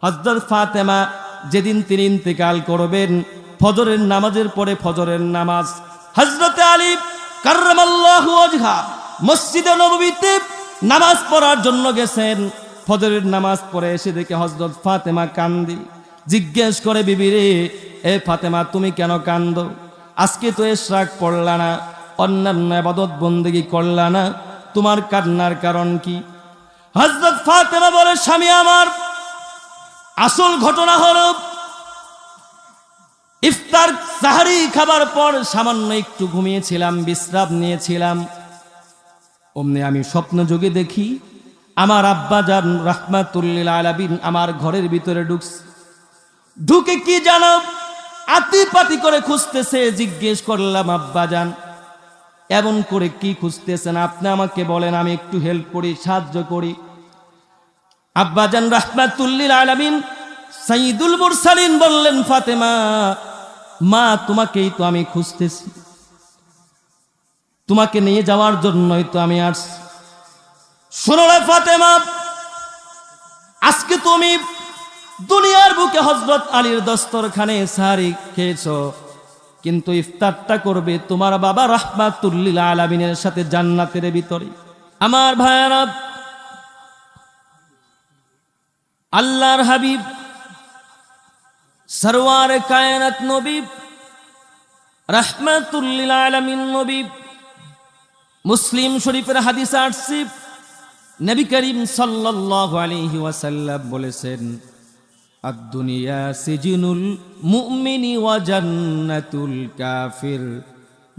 হযরত ফাতেমা যেদিন তিনি ইন্তেকাল করবেন, ফজরের নামাজের পরে ফজরের নামাজ হযরত আলী কাররামাল্লাহু ওয়াজহা মসজিদে নববীতে নামাজ পড়ার জন্য গেছেন। ফজরের নামাজ পড়ে এসে দেখে হযরত ফাতেমা কান্দি। জিজ্ঞেস করে, বিবি রে, এ ফাতেমা তুমি কেন কান্দো? আজকে তো ইশরাক পড়লা না, অন্যান্য ইবাদত বন্দেগী করলা না, তোমার কান্নার কারণ কি? হযরত ফাতেমা বলে, স্বামী আমার, আসল ঘটনা হলো ইফতার সাহারি খাবার পর সামান্য একটু ঘুমিয়েছিলাম, বিশ্রাম নিয়েছিলাম। অমনি আমি স্বপ্ন যোগে দেখি আমার আব্বাজান রাহমাতুল্লিল আলামিন আমার ঘরের ভিতরে ঢুকে কি জানো, আতিপাতি করে খুঁজতেছে। জিজ্ঞেস করলাম, আব্বাজান এমন করে কি খুঁজতেছেন? আপনি আমাকে বলেন, আমি একটু হেল্প করি, সাহায্য করি। আব্বাজান রাহমাতুল্লিল আলামিন সাইয়্যিদুল মুরসালিন বললেন, ফাতেমা মা, তোমাকেই তো আমি খুঁজতেছি, তোমাকে নিয়ে যাওয়ার জন্যই তো আমি আসছি। শোনো রে ফাতেমা, আজকে তুমি দুনিয়ার বুকে হযরত আলীর দস্তরখানে সাহারি খেয়েছো, কিন্তু ইফতারটা করবে তোমার বাবা রাহমাতুল্লিল আলামিনের সাথে জান্নাতের ভিতরে। আমার ভাইয়ারা, আল্লাহর হাবিব সরওয়ারে কায়নাত নবী রাহমাতুল্লিল আলামিন নবী, মুসলিম শরীফের হাদিস আসছে, নবী করিম সাল্লাল্লাহু আলাইহি ওয়াসাল্লাম বলেছেন, আদ-দুনিয়া সিজনুল মুমিনি ওয়া জান্নাতুল কাফির।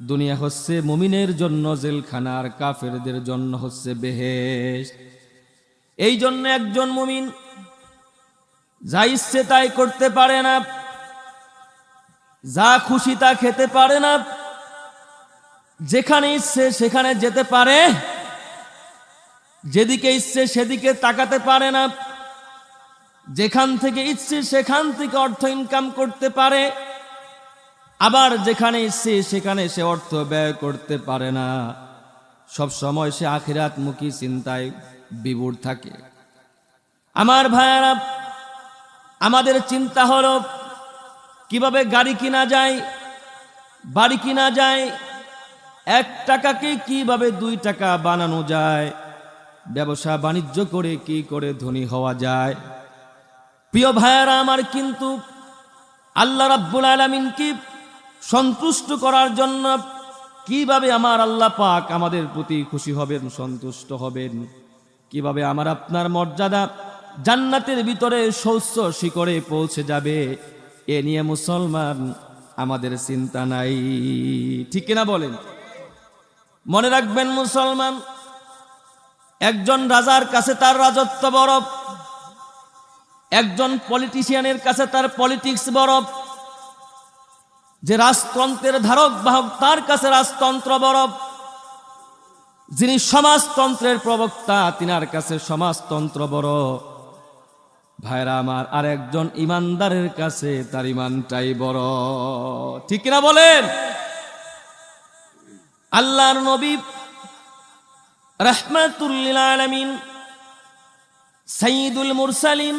দুনিয়া হচ্ছে মুমিনের জন্য জেলখানা, আর কাফেরদের জন্য হচ্ছে বেহেশত। এই জন্য একজন মুমিন যা ইচ্ছে তাই করতে পারে না, যা খুশি তা খেতে পারে না, যেখানে ইচ্ছে সেখানে যেতে পারে, যেদিকে ইচ্ছে সেদিকে তাকাতে পারে না, যেখান থেকে ইচ্ছে সেখান থেকে অর্থ ইনকাম করতে পারে, আবার যেখানে ইচ্ছে সেখানে সে অর্থ ব্যয় করতে পারে না। সব সময় সে আখিরাতমুখী চিন্তায় বিভোর থাকে। আমার ভাইয়ারা, আমাদের চিন্তা হলো কিভাবে গাড়ি কিনা যায়, বাড়ি কিনা যায়, 1 টাকাকে কিভাবে 2 টাকা বানানো যায়, ব্যবসা বাণিজ্য করে কি করে ধনী হওয়া যায়। প্রিয় ভাইয়ারা আমার, কিন্তু আল্লাহ রাব্বুল আলামিনকে সন্তুষ্ট করার জন্য কিভাবে আমার আল্লাহ পাক আমাদের প্রতি খুশি হবেন, সন্তুষ্ট হবেন, কিভাবে আমার আপনার মর্যাদা জান্নাতের ভিতরে সৌচ্চ শিখরে পৌঁছে যাবে, এ নিয়ে মুসলমান আমাদের চিন্তা নাই। ঠিক কিনা বলেন? মনে রাখবেন মুসলমান, একজন রাজার কাছে তার রাজত্ব বড়, একজন পলিটিশিয়ানের কাছে তার পলিটিক্স বড়, যে রাজতন্ত্রের ধারক বাহক তার কাছে রাজতন্ত্র বড়, যিনি সমাজতন্ত্রের প্রবক্তা তিনার কাছে সমাজতন্ত্র বড়। ভাইরা আমার, আর একজন ইমানদারের কাছে তার ইমানটাই বড়। ঠিক কিনা বলেন? আল্লাহর নবী রাহমাতুল্লিল আলামিন সাইয়্যিদুল মুরসালিন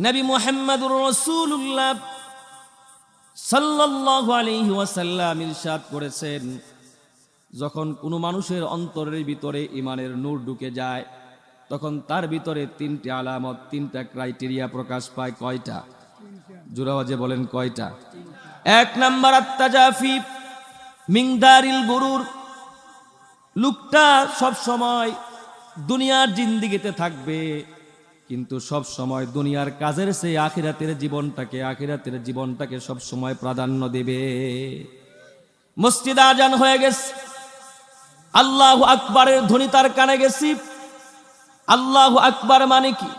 নবী মুহাম্মদুর রাসূলুল্লাহ সাল্লাল্লাহু আলাইহি ওয়াসাল্লাম ইরশাদ করেছেন, যখন কোনো মানুষের অন্তরের ভিতরে ঈমানের নূর ঢুকে যায়, তখন তার ভিতরে 3টি আলামত, 3টা ক্রাইটেরিয়া প্রকাশ পায়। কয়টা? জোরে আওয়াজে বলেন কয়টা? 1 নাম্বার আত-তাজাফি মিন দারিল গুরুর। লোকটা সব সময় দুনিয়ার জিন্দেগিতে থাকবে, কিন্তু সব সময় দুনিয়ার কাজের চেয়ে আখিরাতের জীবনটাকে সব সময় প্রাধান্য দেবে। মসজিদে আজান হয়ে গেছে, আল্লাহু আকবারের ধ্বনি তার কানে গেছে। আল্লাহু আকবার মানে কি?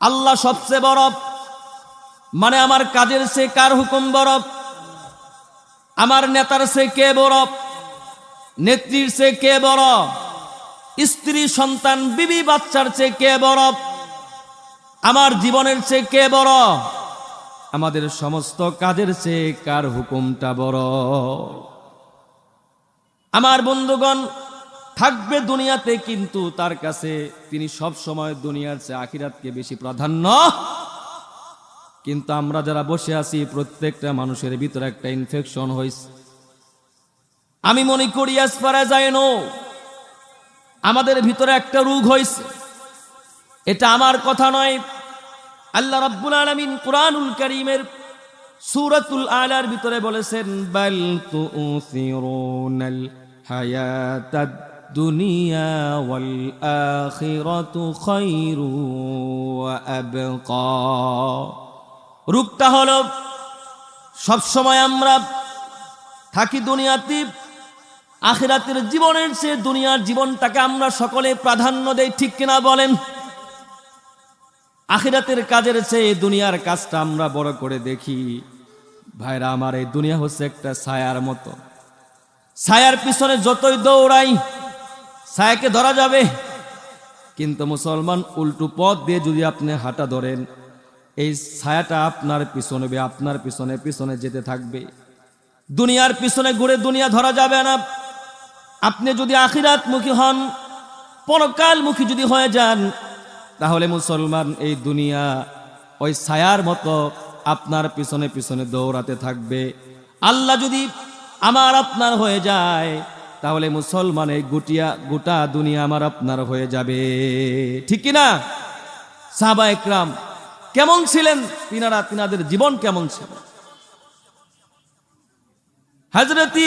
আল্লাহ সবচেয়ে বড়, মানে আমার কাজের চেয়ে কার হুকুম বড়? আমার নেতার চেয়ে কে বড়? নেত্রীর চেয়ে কে বড়? স্ত্রী সন্তান বিবি বাচ্চার চেয়ে কে বড়? আমার জীবনের চেয়ে কে বড়? আমাদের সমস্ত কাজের চেয়ে কার হুকুমটা বড়? আমার বন্ধুগণ, থাকবে দুনিয়াতে, কিন্তু তার কাছে তিনি সব সময় দুনিয়ার চেয়ে আখিরাতকে বেশি প্রাধান্য। কিন্তু আমরা যারা বসে আছি প্রত্যেকটা মানুষের ভিতরে একটা ইনফেকশন হয়েছে। আমি মনে করি as far as I know, আমাদের ভিতরে একটা রোগ হয়েছে। এটা আমার কথা নয়, আল্লাহ রাব্বুল আলামিন কুরআনুল কারীমের সূরাতুল আলার ভিতরে বলেছেন, বাল তুসিরুনাল হায়াতাদ দুনিয়া ওয়াল আখিরাতু খায়রু ওয়া আবকা। রূপটা হলো সব সময় আমরা থাকি দুনিয়াতে, আখিরাতের জীবনের চেয়ে দুনিয়ার জীবনটাকে আমরা সকলে প্রাধান্য দেই, ঠিক কিনা বলেন? আখিরাতের কাজের চেয়ে দুনিয়ার কাজটা আমরা বড় করে দেখি। ভাইরা আমার, এই দুনিয়া হচ্ছে একটা ছায়ার মতো। ছায়ার পিছনে যতই দৌড়াই ছায়াকে ধরা যাবে, কিন্তু মুসলমান উল্টো পথ দিয়ে যদি আপনি হাঁটা ধরেন, এই ছায়াটা আপনার পিছনে আপনার পিছনে পিছনে যেতে থাকবে। দুনিয়ার পিছনে ঘুরে দুনিয়া ধরা যাবে না। আপনি যদি আখিরাতমুখী হন, পরকালমুখী যদি হয়ে যান, তাহলে মুসলমান এই দুনিয়া ওই ছায়ার মতো আপনার পিছনে পিছনে দৌড়াতে থাকবে। আল্লাহ যদি আমার আপনার হয়ে যায়, তাহলে মুসলমান এই গোটা দুনিয়া আমার আপনার হয়ে যাবে, ঠিক কিনা? সাহাবা একরাম কেমন ছিলেন? তিনাদের জীবন কেমন ছিল? হযরত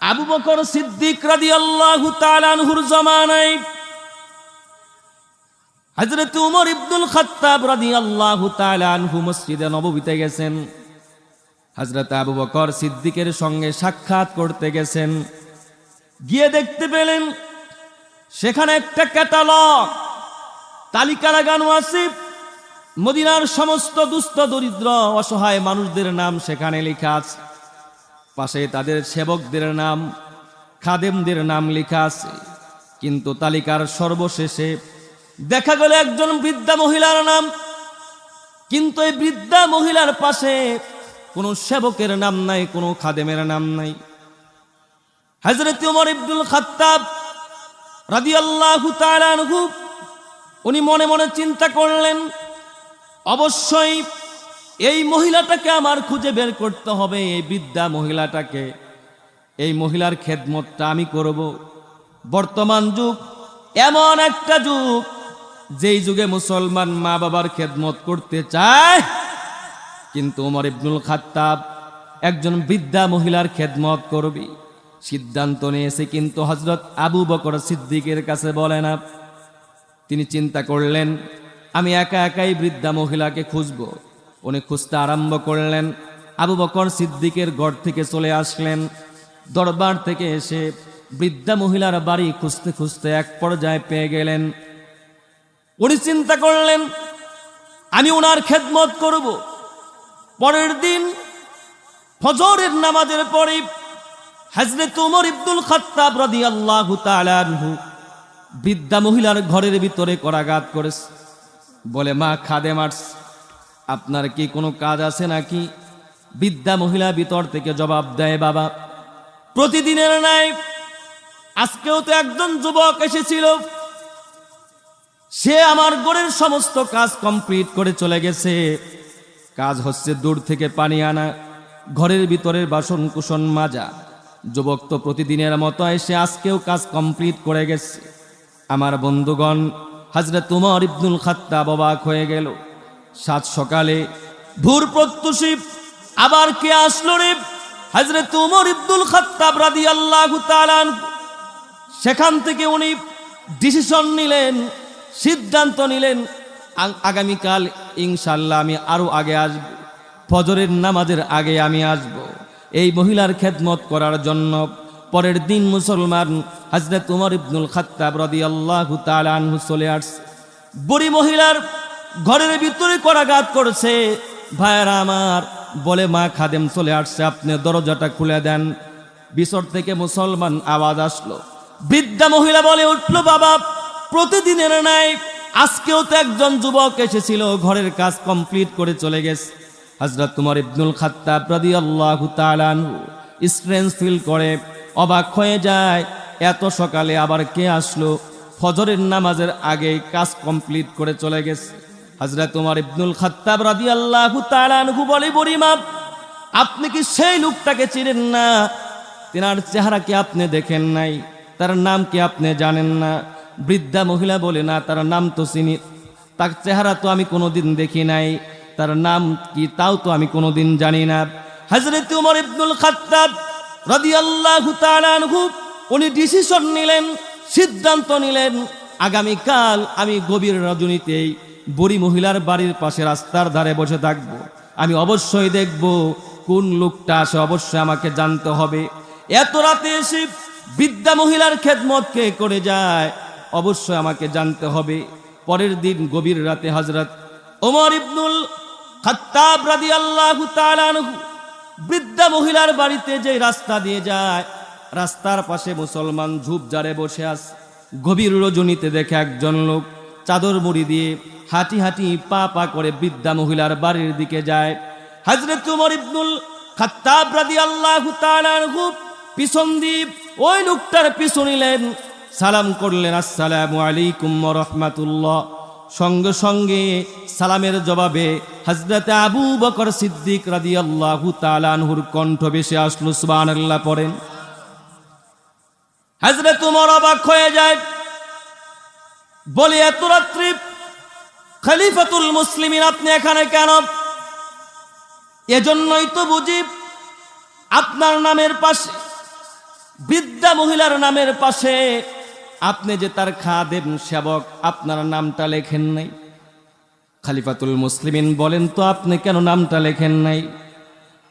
আবু বকর সিদ্দিক রাদিয়াল্লাহু তাআলা আনহুর জামানায় হযরত উমর ইবনুল খাত্তাব রাদিয়াল্লাহু তাআলা আনহু মসজিদে নববীতে গেছেন। হযরত আবু বকর সিদ্দিকের সঙ্গে সাক্ষাৎ করতে গেছেন। গিয়ে দেখতে পেলেন সেখানে একটা ক্যাটালগ, তালিকা লাগানো আছে। মদিনার সমস্ত দুস্থ দরিদ্র অসহায় মানুষদের নাম সেখানে লেখা আছে। পাশে তাদের সেবকদের নাম, খাদেমদের নাম লেখা আছে। কিন্তু তালিকার সর্বশেষে দেখা গেল একজন বৃদ্ধা মহিলার নাম। কিন্তু এই বৃদ্ধা মহিলার পাশে কোনো সেবকের নাম নাই, কোনো খাদেমের নাম নাই। হযরত ওমর ইবনুল খাত্তাব রাদিয়াল্লাহু তাআলা আনহু উনি মনে মনে চিন্তা করলেন, অবশ্যই এই মহিলাটাকে আমার খুঁজে বের করতে হবে, এই বৃদ্ধা মহিলাটাকে। এই মহিলার খেদমতটা আমি করব। বর্তমান যুগ এমন একটা যুগ, যেই যুগে মুসলমান মা বাবার খেদমত করতে চায়, কিন্তু ওমর ইবনুল খাত্তাব একজন বৃদ্ধা মহিলার খেদমত করবে সিদ্ধান্ত নিয়েছে। কিন্তু হযরত আবু বকর সিদ্দিকের কাছে বলে না। তিনি চিন্তা করলেন, আমি একা একাই বৃদ্ধা মহিলাকে খুঁজব। উনি খুঁজতে আরম্ভ করলেন। আবু বকর সিদ্দিকের ঘর থেকে চলে আসলেন। দরবার থেকে এসে বৃদ্ধা মহিলার বাড়ি খুঁজতে খুঁজতে এক পর্যায়ে পেয়ে গেলেন। উনি চিন্তা করলেন, আমি ওনার খেদমত করব। পরের দিন ফজরের নামাজের পরে হযরত ওমর ইবনুল খাত্তাব রাদিয়াল্লাহু তাআলা আনহু বৃদ্ধা মহিলার ঘরের ভিতরে করাঘাত করেছে। বলে, মা খাদেম আসছে, আপনার কি কোনো কাজ আছে নাকি? বৃদ্ধা মহিলা ভিতর থেকে জবাব দেয়, বাবা, প্রতিদিনের ন্যায় আজকেও তো একজন যুবক এসেছিল। সে আমার ঘরের সমস্ত কাজ কমপ্লিট করে চলে গেছে। কাজ হচ্ছে দূর থেকে পানি আনা, ঘরের ভিতরের বাসন কুসন মাজা। যুবক তো প্রতিদিনের মতো এসে আজকেও কাজ কমপ্লিট করে গেছে। আমার বন্ধুগণ, হযরত ওমর ইবনুল খাত্তাব অবাক হয়ে গেল। সাত সকালে ভোর প্রত্যুষী আবার কে আসলো রে? হযরত ওমর ইবনুল খাত্তাব রাদিয়াল্লাহু তাআলা আনহু। সেখান থেকে উনি ডিসিশন নিলেন, সিদ্ধান্ত নিলেন, আগামীকাল ইনশাআল্লাহ আমি আরো আগে আসব, ফজরের নামাজের আগে আমি আসব এই মহিলার খেদমত করার জন্য। পরের দিন মুসলমান হযরত ওমর ইবনুল খাত্তাব রাদিয়াল্লাহু তাআলা আনহু চলে আসছে। বুড়ি মহিলার ঘরের ভিতরে করাঘাত করছে। ভাইরা আমার, বলে, মা খাদেম চলে আসছে, আপনি দরজাটা খুলে দেন। ভিতর থেকে মুসলমান আওয়াজ আসলো। বৃদ্ধা মহিলা বলে উঠল, বাবা, প্রতিদিনের ন্যায় আজকেও তো একজন যুবক এসেছিল, ঘরের কাজ কমপ্লিট করে চলে গেছে। হযরত ওমর ইবনুল খাত্তাব রাদিয়াল্লাহু তাআলা আনহু স্ট্রেঞ্জ ফিল করে, অবাক হয়ে যায়। এত সকালে আবার কে আসলো? ফজরের নামাজের আগে কাজ কমপ্লিট করে চলে গেছে। হযরত ওমর ইবনুল খাত্তাব রাদিয়াল্লাহু তাআলা আনহু বলে, বুড়িমা আপনি কি সেই লোকটাকে চিনেন না? তেনার চেহারা কি আপনি দেখেন নাই? তার নাম কি আপনি জানেন না? বৃদ্ধা মহিলা বলে, না, তার নাম তো চিনি, তার চেহারা তো আমি কোনোদিন দেখি নাই, তার নাম কি তাও তো আমি কোনোদিন জানি না। হযরত ওমর ইবনুল খাত্তাব রাদিয়াল্লাহু তাআলা আনহু উনি ডিসিশন নিলেন, সিদ্ধান্ত নিলেন, আগামীকাল আমি গভীর রজনীতেই বুড়ি মহিলার বাড়ির পাশে রাস্তার ধারে বসে থাকবো। আমি অবশ্যই দেখব কোন লোকটা আসে, অবশ্যই আমাকে জানতে হবে। এত রাতে এসে বৃদ্ধা মহিলার খেদমত কে করে যায়, অবশ্যই আমাকে জানতে হবে। পরের দিন গভীর রাতে হযরত ওমর ইবনুল খাত্তাব রাদিয়াল্লাহু তাআলা আনহু বৃদ্ধা মহিলার বাড়িতে যে রাস্তা দিয়ে যায়, রাস্তার পাশে মুসলমান ঝোপঝাড়ে বসে আছে। গভীর রজনীতে দেখে একজন লোক চাদর মুড়ি দিয়ে হাঁটি হাঁটি পা পা করে বৃদ্ধা মহিলার বাড়ির দিকে যায়। হযরত ওমর ইবনুল খাত্তাব রাদিয়াল্লাহু তাআলা আনহু পিছন দিয়ে ওই লোকটার পিছু নিলেন, সালাম করলেন, আসসালামু আলাইকুম ওয়া রাহমাতুল্লাহ। সঙ্গে সঙ্গে সালামের জবাবে হযরত আবু বকর সিদ্দিক রাদিয়াল্লাহু তাআলা আনহুর কণ্ঠ ভেসে আসলো, সুবহানাল্লাহ পড়েন। হযরত ওমর অবাক হয়ে যায়, বলে, এত রাত্রি খলিফাতুল মুসলিমিন আপনি এখানে কেন? এজন্যই তো বুঝি আপনার নামের পাশে, বৃদ্ধা মহিলার নামের পাশে আপনি যে তার খাদেম সেবক, আপনার নামটা লেখেন নাই। খলিফাতুল মুসলিমিন বলেন, তো আপনি কেন নামটা লেখেন নাই?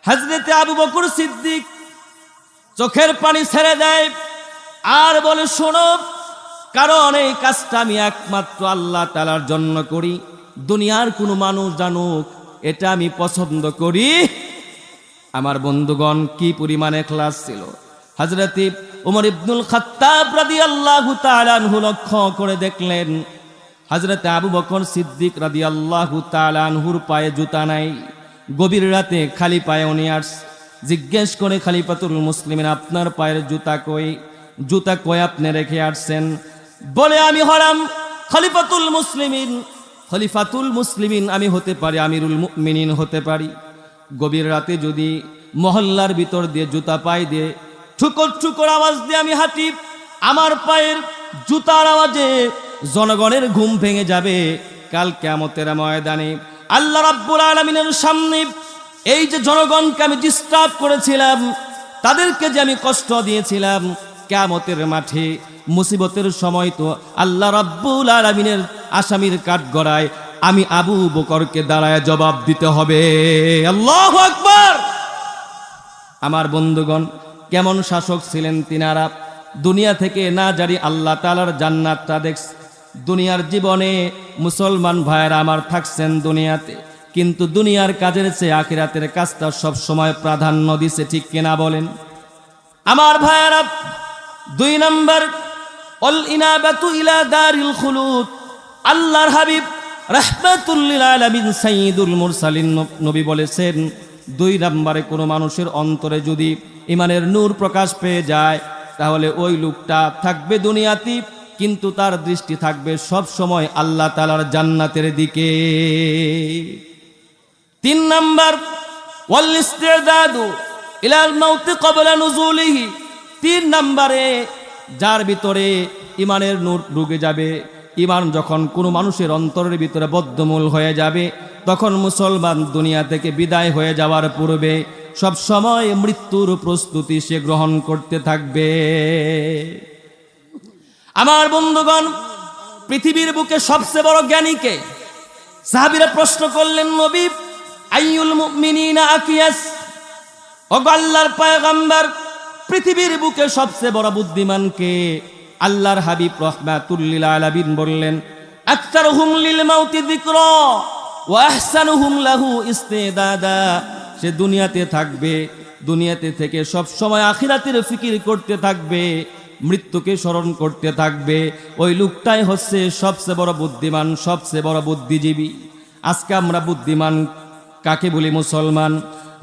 হযরত আবু বকর সিদ্দিক চোখের পানি ছেড়ে দেয় আর বলে, শোনো, কারণ এই কাজটা আমি একমাত্র আল্লাহ তাআলার জন্য করি, দুনিয়ার কোনো মানুষ জানুক এটা আমি পছন্দ করি। আমার বন্ধুগণ, কি পরিমাণে ইখলাস ছিল! হযরত ওমর ইবনুল খাত্তাব রাদিয়াল্লাহু তাআলা আনহু লক্ষ্য করে দেখলেন হযরত আবু বকর সিদ্দিক রাদিয়াল্লাহু তাআলা আনহুর পায়ে জুতা নাই। গভীর রাতে খালি পায়ে উনি আসছে। জিজ্ঞেস করে, খলিফাতুল মুসলিমিন আপনার পায়ের জুতা কই? জুতা কই আপনি রেখে আসছেন? বলে, আমি হলাম খলিফাতুল মুসলিমিন। খলিফাতুল মুসলিমিন আমি হতে পারি, আমিরুল মুমিনিন হতে পারি। গভীর রাতে যদি মহল্লার ভিতর দিয়ে জুতা পায়ে দিয়ে ঠুকর ঠুকর আওয়াজ দিয়ে আমি হাঁটি, আমার পায়ের জুতার আওয়াজে জনগণের ঘুম ভেঙে যাবে। কাল কিয়ামতের ময়দানে আল্লাহ রাব্বুল আলামিনের সামনে এই যে জনগণকে আমি ডিস্টার্ব করেছিলাম, তাদেরকে যে আমি কষ্ট দিয়েছিলাম, কিয়ামতের মাঠে মুসিবতের সময় তো আল্লাহ রাব্বুল আলামিনের আসামির কাঠগড়ায় আমি আবু বকরকে দাঁড়ায় জবাব দিতে হবে। আল্লাহু আকবার! আমার বন্ধুগণ, কেমন শাসক ছিলেন তিনারা! দুনিয়া থেকে না জানি আল্লাহ তাআলার জান্নাতটা দেখছে। দুনিয়ার জীবনে মুসলমান ভাইয়েরা আমার থাকছেন দুনিয়াতে, কিন্তু দুনিয়ার কাজের চেয়ে আখিরাতের কাজটা সব সময় প্রাধান্য দিছে, ঠিক কিনা বলেন? আমার ভাইয়েরা, 2 নাম্বার, অল ইনাবাতু ইলা দারিল খুলুদ। আল্লাহর হাবিব রাহমাতুল লিল আলামিন সাইয়্যিদুল মুরসালিন নবী বলেছেন, 2 নম্বরে কোনো মানুষের অন্তরে যদি ইমানের নূর প্রকাশ পেয়ে যায়, তাহলে ওই লোকটা থাকবে দুনিয়াতে, কিন্তু তার দৃষ্টি থাকবে সব সময় আল্লাহ তাআলার জান্নাতের দিকে। 3 নাম্বার, ওয়াল ইস্তিদাদু ইলাল মাউত ক্বাবলা নুজুলিহি। 3 নম্বরে যার ভিতরে ইমানের নূর ঢুকে যাবে, ইমান যখন কোনো মানুষের অন্তরের ভিতরে বদ্ধমূল হয়ে যাবে, তখন মুসলমান দুনিয়া থেকে বিদায় হয়ে যাওয়ার পূর্বে সব সময় মৃত্যুর প্রস্তুতি সে গ্রহণ করতে থাকবে। আমার বন্ধুগণ, পৃথিবীর বুকে সবচেয়ে বড় জ্ঞানী কে? সাহাবীরা প্রশ্ন করলেন, নবী, আইয়ুল মুমিনিনা আকিয়াস? ও আল্লাহর পয়গম্বর, পৃথিবীর বুকে সবচেয়ে বড় বুদ্ধিমান কে? আল্লাহর হাবিব রাহমাতুল লিল আলামিন বললেন, আকতারুহুম লিল মাউতি যিকরা ওয়া আহসানুহুম লাহু ইস্তিদাদা। সে দুনিয়াতে থাকবে, দুনিয়াতে থেকে সব সময় আখিরাতের ফিকির করতে থাকবে, মৃত্যুকে স্মরণ করতে থাকবে। ওই লোকটাই হচ্ছে সবচেয়ে বড় বুদ্ধিমান, সবচেয়ে বড় বুদ্ধিজীবী। আজকে আমরা বুদ্ধিমান কাকে বলি? মুসলমান।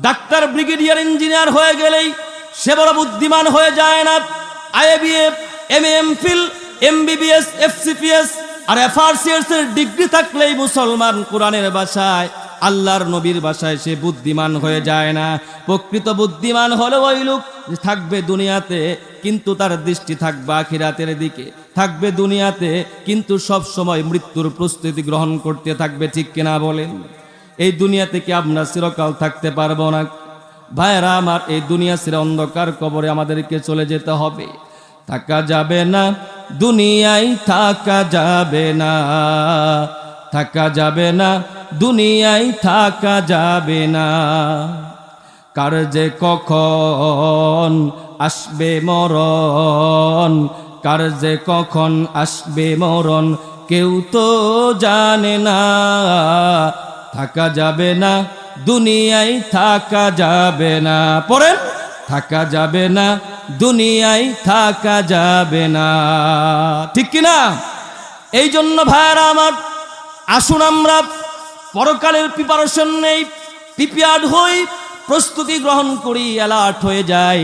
ডাক্তার, ব্রিগেডিয়ার, ইঞ্জিনিয়ার হয়ে গেলেই সে বড় বুদ্ধিমান হয়ে যায় না। IABF MA MPhil MBBS FCPS আর FRCS এর ডিগ্রি থাকলেই মুসলমান কোরআনের ভাষায় আল্লাহর নবীর ভাষায় সে বুদ্ধিমান হয়ে যায় না। প্রকৃত বুদ্ধিমান হলো ওই লোক থাকবে দুনিয়াতে কিন্তু তার দৃষ্টি থাকবে আখিরাতের দিকে, থাকবে দুনিয়াতে কিন্তু সব সময় মৃত্যুর প্রস্তুতি গ্রহণ করতে থাকবে। ঠিক কিনা বলেন? এই দুনিয়াতে কি আমরা চিরকাল থাকতে পারবো না? ভাইরা আমার, এই দুনিয়া ছেড়ে অন্ধকার কবরে আমাদেরকে চলে যেতে হবে। থাকা যাবে না দুনিয়ায়, থাকা যাবে না, থাকা যাবে না দুনিয়ায়, থাকা যাবে না। কার যে কখন আসবে মরণ, কার যে কখন আসবে মরণ, কেউ তো জানে না। থাকা যাবে না দুনিয়ায়, থাকা যাবে না। পড়েন, থাকা যাবে না দুনিয়ায়, থাকা যাবে না। ঠিক কিনা? এই জন্য ভাইরা আমার, আসুন আমরা পরকালের প্রিপারেশন নেই, প্রিপেয়ার্ড হই, প্রস্তুতি গ্রহণ করি, অ্যালার্ট হয়ে যাই,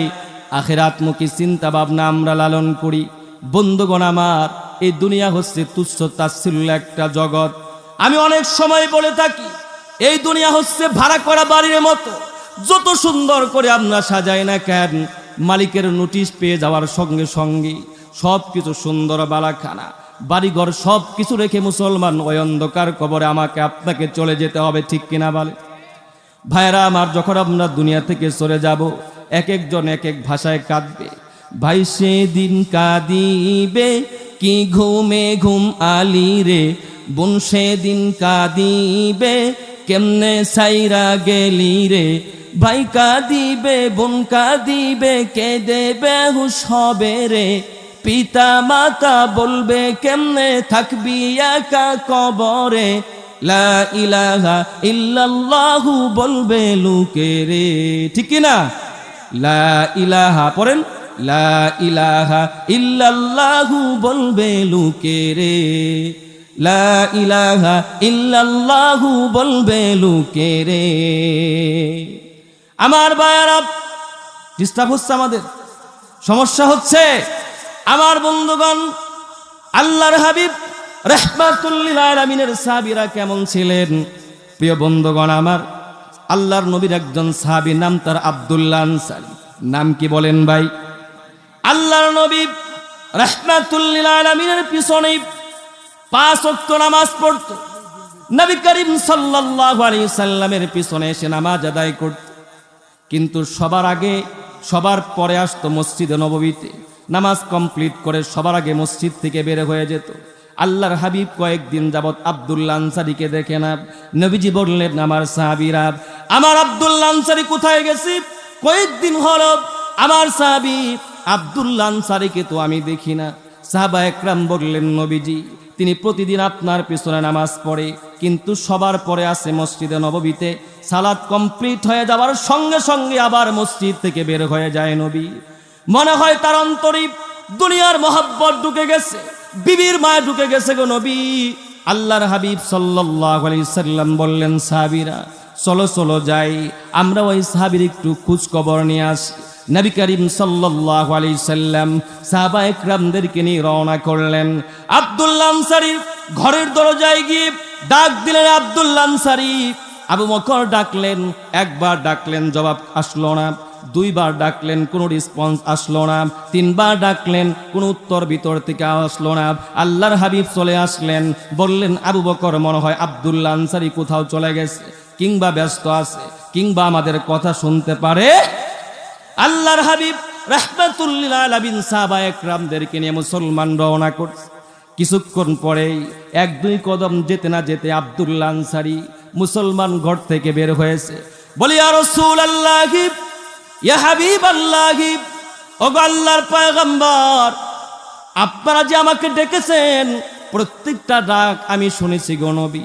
আখিরাতমুখী চিন্তা ভাবনা আমরা লালন করি। বন্ধুগণ আমার, এই দুনিয়া হচ্ছে তুচ্ছ তাচ্ছিল্য একটা জগৎ। আমি অনেক সময় বলে থাকি, এই দুনিয়া হচ্ছে ভাড়া করা বাড়ির মতো। যত সুন্দর করে আমরা সাজাই না কেন, মালিকের নোটিশ পেয়ে যাওয়ার সঙ্গে সঙ্গে সব কিছু সুন্দর বালাখানা বাড়িঘর সব কিছু রেখে মুসলমান ওই অন্ধকার কবরে আমাকে আপনাকে চলে যেতে হবে। ঠিক কিনা বলে? ভাইরা আমার, যখন আমরা দুনিয়া থেকে চলে যাব, এক একজন এক এক ভাষায় কাঁদবে। ভাই সেদিন কাঁদিবে কি ঘুমে ঘুম আলি রে, বোন সেদিন কাঁদিবে কেমনে সাইরা গেলি রে। ভাই কাঁদিবে, বোন কাঁদিবে, কে দেবে হুশ হবে রে। পিতা মাতা বলবে কেমনে থাকবি একা কবরে। লা ইলাহা ইল্লাল্লাহু বলবে লোকে রে। ঠিক কিনা? লা ইলাহা, পড়েন, লা ইলাহা ইল্লাল্লাহু বলবে লোকে রে। লা ইলাহা ইল্লাল্লাহু বলবে লোকে রে। আমার ভাইয়ারা, ডিস্টার্ব হচ্ছে, আমাদের সমস্যা হচ্ছে। আমার বন্ধুগণ, আল্লাহর হাবিব রাহমাতুল লিল আলামিনের সাহাবীরা কেমন ছিলেন? প্রিয় বন্ধুগণ আমার, আল্লাহর নবীর একজন সাহাবী, নাম তার আব্দুল্লাহ আনসারী। নাম কি বলেন ভাই? আল্লাহর নবী রাহমাতুল লিল আলামিনের পিছনে 5 ওয়াক্ত নামাজ পড়ত। নবী করিম সাল্লাল্লাহু আলাইহি সাল্লামের পিছনে এসে নামাজ আদায় করত। কিন্তু সবার আগে, সবার পরে আসতো মসজিদে নববীতে। নামাজ কমপ্লিট করে সবার আগে মসজিদ থেকে বের হয়ে যেত। আল্লাহর হাবিব কয়েকদিন যাবত আব্দুল্লাহ আনসারীকে দেখে না। নবীজি বললেন, আমার সাহাবীরা, আমার আব্দুল্লাহ আনসারী কোথায় গেছে? কয়েকদিন হলো আমার সাহাবী আব্দুল্লাহ আনসারীকে তো আমি দেখি না। সাহাবা একরাম বললেন, নবীজি, তিনি প্রতিদিন আপনার পিছনে নামাজ পড়ে, কিন্তু সবার পরে আসে মসজিদে নববীতে। সালাত কমপ্লিট হয়ে যাওয়ার সঙ্গে সঙ্গে আবার মসজিদ থেকে বের হয়ে যায় নবী। মনে হয় তার অন্তরে দুনিয়ার মহব্বত ঢুকে গেছে, বিবির মায়া ঢুকে গেছে গো নবী। আল্লাহর হাবিব সাল্লাল্লাহু আলাইহি সাল্লাম বললেন, সাহাবীরা, চলো চলো যাই, আমরা ওই সাহাবীর একটু খোঁজ খবর নিয়ে আসি। নবী করিম সাল্লাল্লাহু আলাইহি সাল্লাম সাহাবা একরামদেরকে নিয়ে রওনা করলেন। আব্দুল্লাহ আনসারীর ঘরের দরজায় গিয়ে ডাক দিলেন, আব্দুল্লাহ আনসারী। আবু বকর ডাকলেন, একবার ডাকলেন, জবাব আসলো না। 2 বার ডাকলেন, কোনো রেসপন্স আসলো না। 3 বার ডাকলেন, কোনো উত্তর ভিতর থেকে আসলো না। আল্লাহর হাবিব চলে আসলেন, বললেন, আবু বকর, মনে হয় আব্দুল্লাহ আনসারী কোথাও চলে গেছে, কিংবা ব্যস্ত আছে, কিংবা আমাদের কথা শুনতে পারে। আল্লাহর হাবিব রাহমাতুল লিল আলামিন সাহাবা একরামদেরকে নিয়ে মুসলমান রওনা করছে। কিছুক্ষণ পরেই 1-2 কদম যেতে না যেতে আব্দুল্লাহ আনসারী মুসলমান ঘর থেকে বের হয়েছে। বলি, ইয়া রাসূলুল্লাহ, ইয়া হাবিবাল্লাহ, ওগো আল্লাহর পয়গম্বর, আপনারা যে আমাকে ডেকেছেন, প্রত্যেকটা ডাক আমি শুনেছি গো নবী,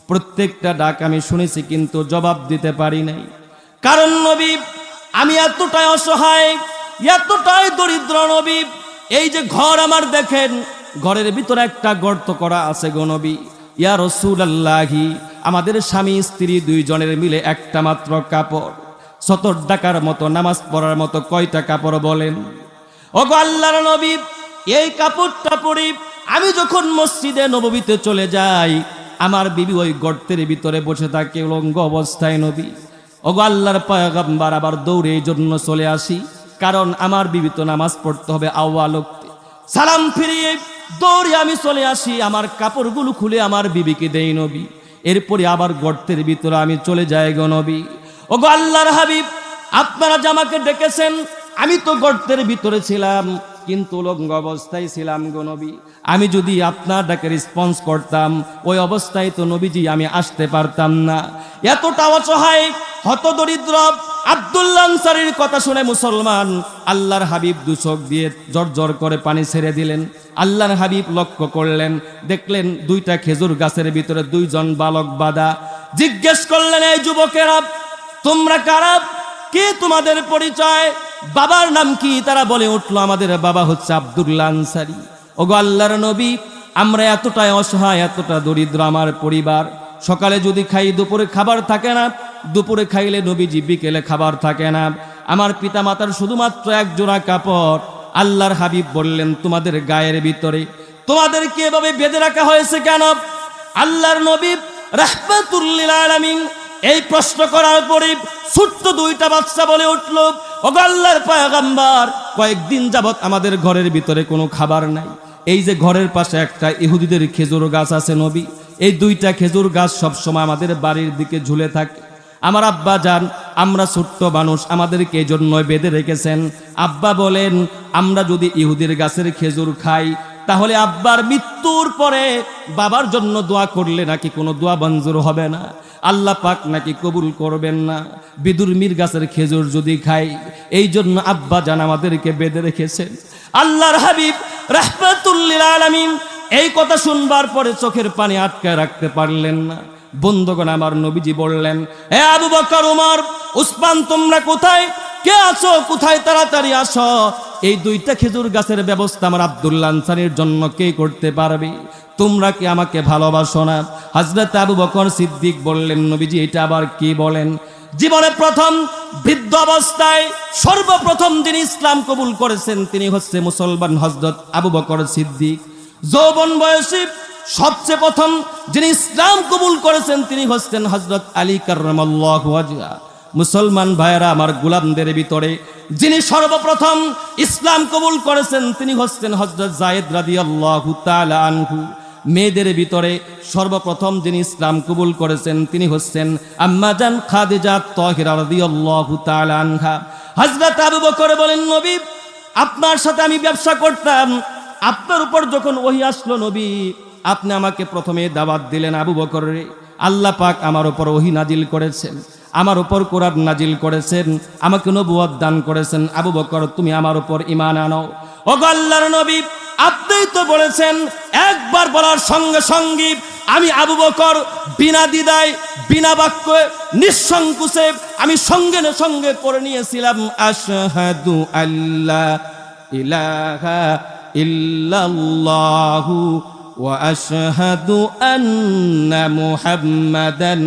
প্রত্যেকটা ডাক আমি শুনেছি, কিন্তু জবাব দিতে পারি নাই। কারণ নবী, আমি এতটাই অসহায়, এতটাই দরিদ্র নবী। এই যে ঘর আমার দেখেন, ঘরের ভিতরে একটা গর্ত করা আছে গো নবী। ইয়া রাসূলুল্লাহ, আমাদের স্বামী স্ত্রী 2 জনের মিলে একটা মাত্র কাপড়, 70 টাকার মতো, নামাজ পড়ার মতো কয়টা কাপড় বলেন? ওগো আল্লাহর নবী, এই কাপড়টা পরে আমি যখন মসজিদে নববীতে চলে যাই, আমার বিবি ওই গর্তের ভিতরে বসে থাকে উলঙ্গ অবস্থায়। নবী ওগো আল্লাহর পয়গম্বর, আবার দৌড়ে এই জন্য চলে আসি, কারণ আমার বিবি তো নামাজ পড়তে হবে আওয়ালক্তে। সালাম ফিরিয়ে দৌড়ে আমি চলে আসি, আমার কাপড়গুলো খুলে আমার বিবিকে দেই নবী। এরপরে আবার গর্তের ভিতরে আমি চলে যাই গো নবী। ওগো আল্লাহর হাবিব, আপনারা যে আমাকে ডেকেছেন, আমি তো গর্তের ভিতরে ছিলাম, কিন্তু উলঙ্গ অবস্থায় ছিলাম গো নবী। আমি যদি আপনার ডাকে রেসপন্স করতাম, ওই অবস্থায় তো নবীজি আমি আসতে পারতাম না। এতটা অসহায় হতদরিদ্র আব্দুল্লাহ আনসারীর কথা শুনে মুসলমান আল্লাহর হাবিব দু চোখ দিয়ে জর্জর করে পানি ছেড়ে দিলেন। আল্লাহর হাবিব লক্ষ্য করলেন, দেখলেন দুইটা খেজুর গাছের ভিতরে দুইজন বালক বাঁধা। জিজ্ঞেস করলেন, এই যুবকেরা তোমরা কারা, কে তোমাদের পরিচয়, বাবার নাম কি? তারা বলে উঠলো, আমাদের বাবা হচ্ছে আব্দুল্লাহ আনসারী। ওগো আল্লাহর নবী, আমরা এতটাই অসহায়, এতটা দরিদ্র, আমার পরিবার সকালে যদি খাই দুপুরে খাবার থাকে না, দুপুরে খাইলে নবীজি বিকেলে খাবার থাকে না, আমার পিতা মাতার শুধুমাত্র এক জোড়া কাপড়। আল্লাহর হাবিব বললেন, তোমাদের গায়ের ভিতরে তোমাদেরকে এভাবে বেঁধে রাখা হয়েছে কেন? আল্লাহর নবী রাহমাতুল লিল আলামিন এই প্রশ্ন করার পরে ছোট্ট দুইটা বাচ্চা বলে উঠল, ওগো আল্লাহর পয়গম্বর, কয়েকদিন যাবত আমাদের ঘরের ভিতরে কোনো খাবার নাই। এই যে ঘরের পাশে একটা ইহুদিদের খেজুর গাছ আছে নবী, এই দুইটা খেজুর গাছ সবসময় আমাদের বাড়ির দিকে ঝুলে থাকে। আমার আব্বা যান, আমরা ছোট্ট মানুষ, আমাদেরকে এই জন্য বেঁধে রেখেছেন। আব্বা বলেন, আমরা যদি ইহুদির গাছের খেজুর খাই, তাহলে আব্বার মৃত্যুর পরে বাবার জন্য দোয়া করলে নাকি কোনো দোয়া মঞ্জুর হবে না, আল্লাহ পাক নাকি কবুল করবেন না। বিদুর্মির গাছের খেজুর যদি খাই, এই জন্য আব্বা জান আমাদেরকে বেঁধে রেখেছেন। আল্লাহর হাবিব রাহমাতুল লিল আলামিন এই কথা শুনবার পরে চোখের পানি আটকায় রাখতে পারলেন না। বন্ধুগণ, আমার নবীজি বললেন, হে আবু বকর, ওমর, উসমান, তোমরা কোথায়, কে আছো কোথায়, তাড়াতাড়ি আসো। এই দুইটা খেজুর গাছের ব্যবস্থা আমার আব্দুল্লাহ আনসারীর জন্য কে করতে পারবে? তোমরা কি আমাকে ভালোবাসো না? হযরত আবু বকর সিদ্দিক বললেন, নবীজি এটা আবার কি বলেন? জীবনে প্রথম বৃদ্ধ অবস্থায় সর্বপ্রথম যিনি ইসলাম কবুল করেছেন তিনি হচ্ছে মুসলমান হযরত আবু বকর সিদ্দিক। যৌবন বয়সী সবচেয়ে প্রথম যিনি ইসলাম কবুল করেছেন তিনি হচ্ছেন হযরত আলী কাররামাল্লাহু ওয়াজহা। মুসলমান ভাইয়েরা, আমার গোলামদের ভিতরে যিনি সর্বপ্রথম ইসলাম কবুল করেছেন তিনি হচ্ছেন হযরত যায়েদ রাদিয়াল্লাহু তাআলা আনহু। মেয়েদের ভিতরে সর্বপ্রথম যিনি ইসলাম কবুল করেছেন তিনি হচ্ছেন আম্মা জান খাদিজা তাহিরা রাদিয়াল্লাহু তাআলা আনহা। হযরত আবু বকর বলেন, নবী, আপনার সাথে আমি ব্যবসা করতাম, আপনার উপর যখন ওহী আসলো নবী, আপনি আমাকে প্রথমে দাওয়াত দিলেন, আবু বকর রে, আল্লাহ পাক আমার উপর ওহী নাজিল করেছেন, আমার উপর কোরআন নাজিল করেছেন, আমাকে নবুয়ত দান করেছেন। আবু বকর, তুমি আমার উপর ঈমান আনো। ওগো আল্লাহর নবী, আপনিই তো বলেছেন, একবার বলার সঙ্গে সঙ্গে আমি আবু বকর বিনা দ্বিধায় বিনা বাক্যে নিঃসংকোচে আমি সঙ্গে সঙ্গে পড়ে নিয়েছিলাম, আশহাদু আল্লা ইলাহা ইল্লাল্লাহু ওয়া আশহাদু আন্না মুহাম্মাদান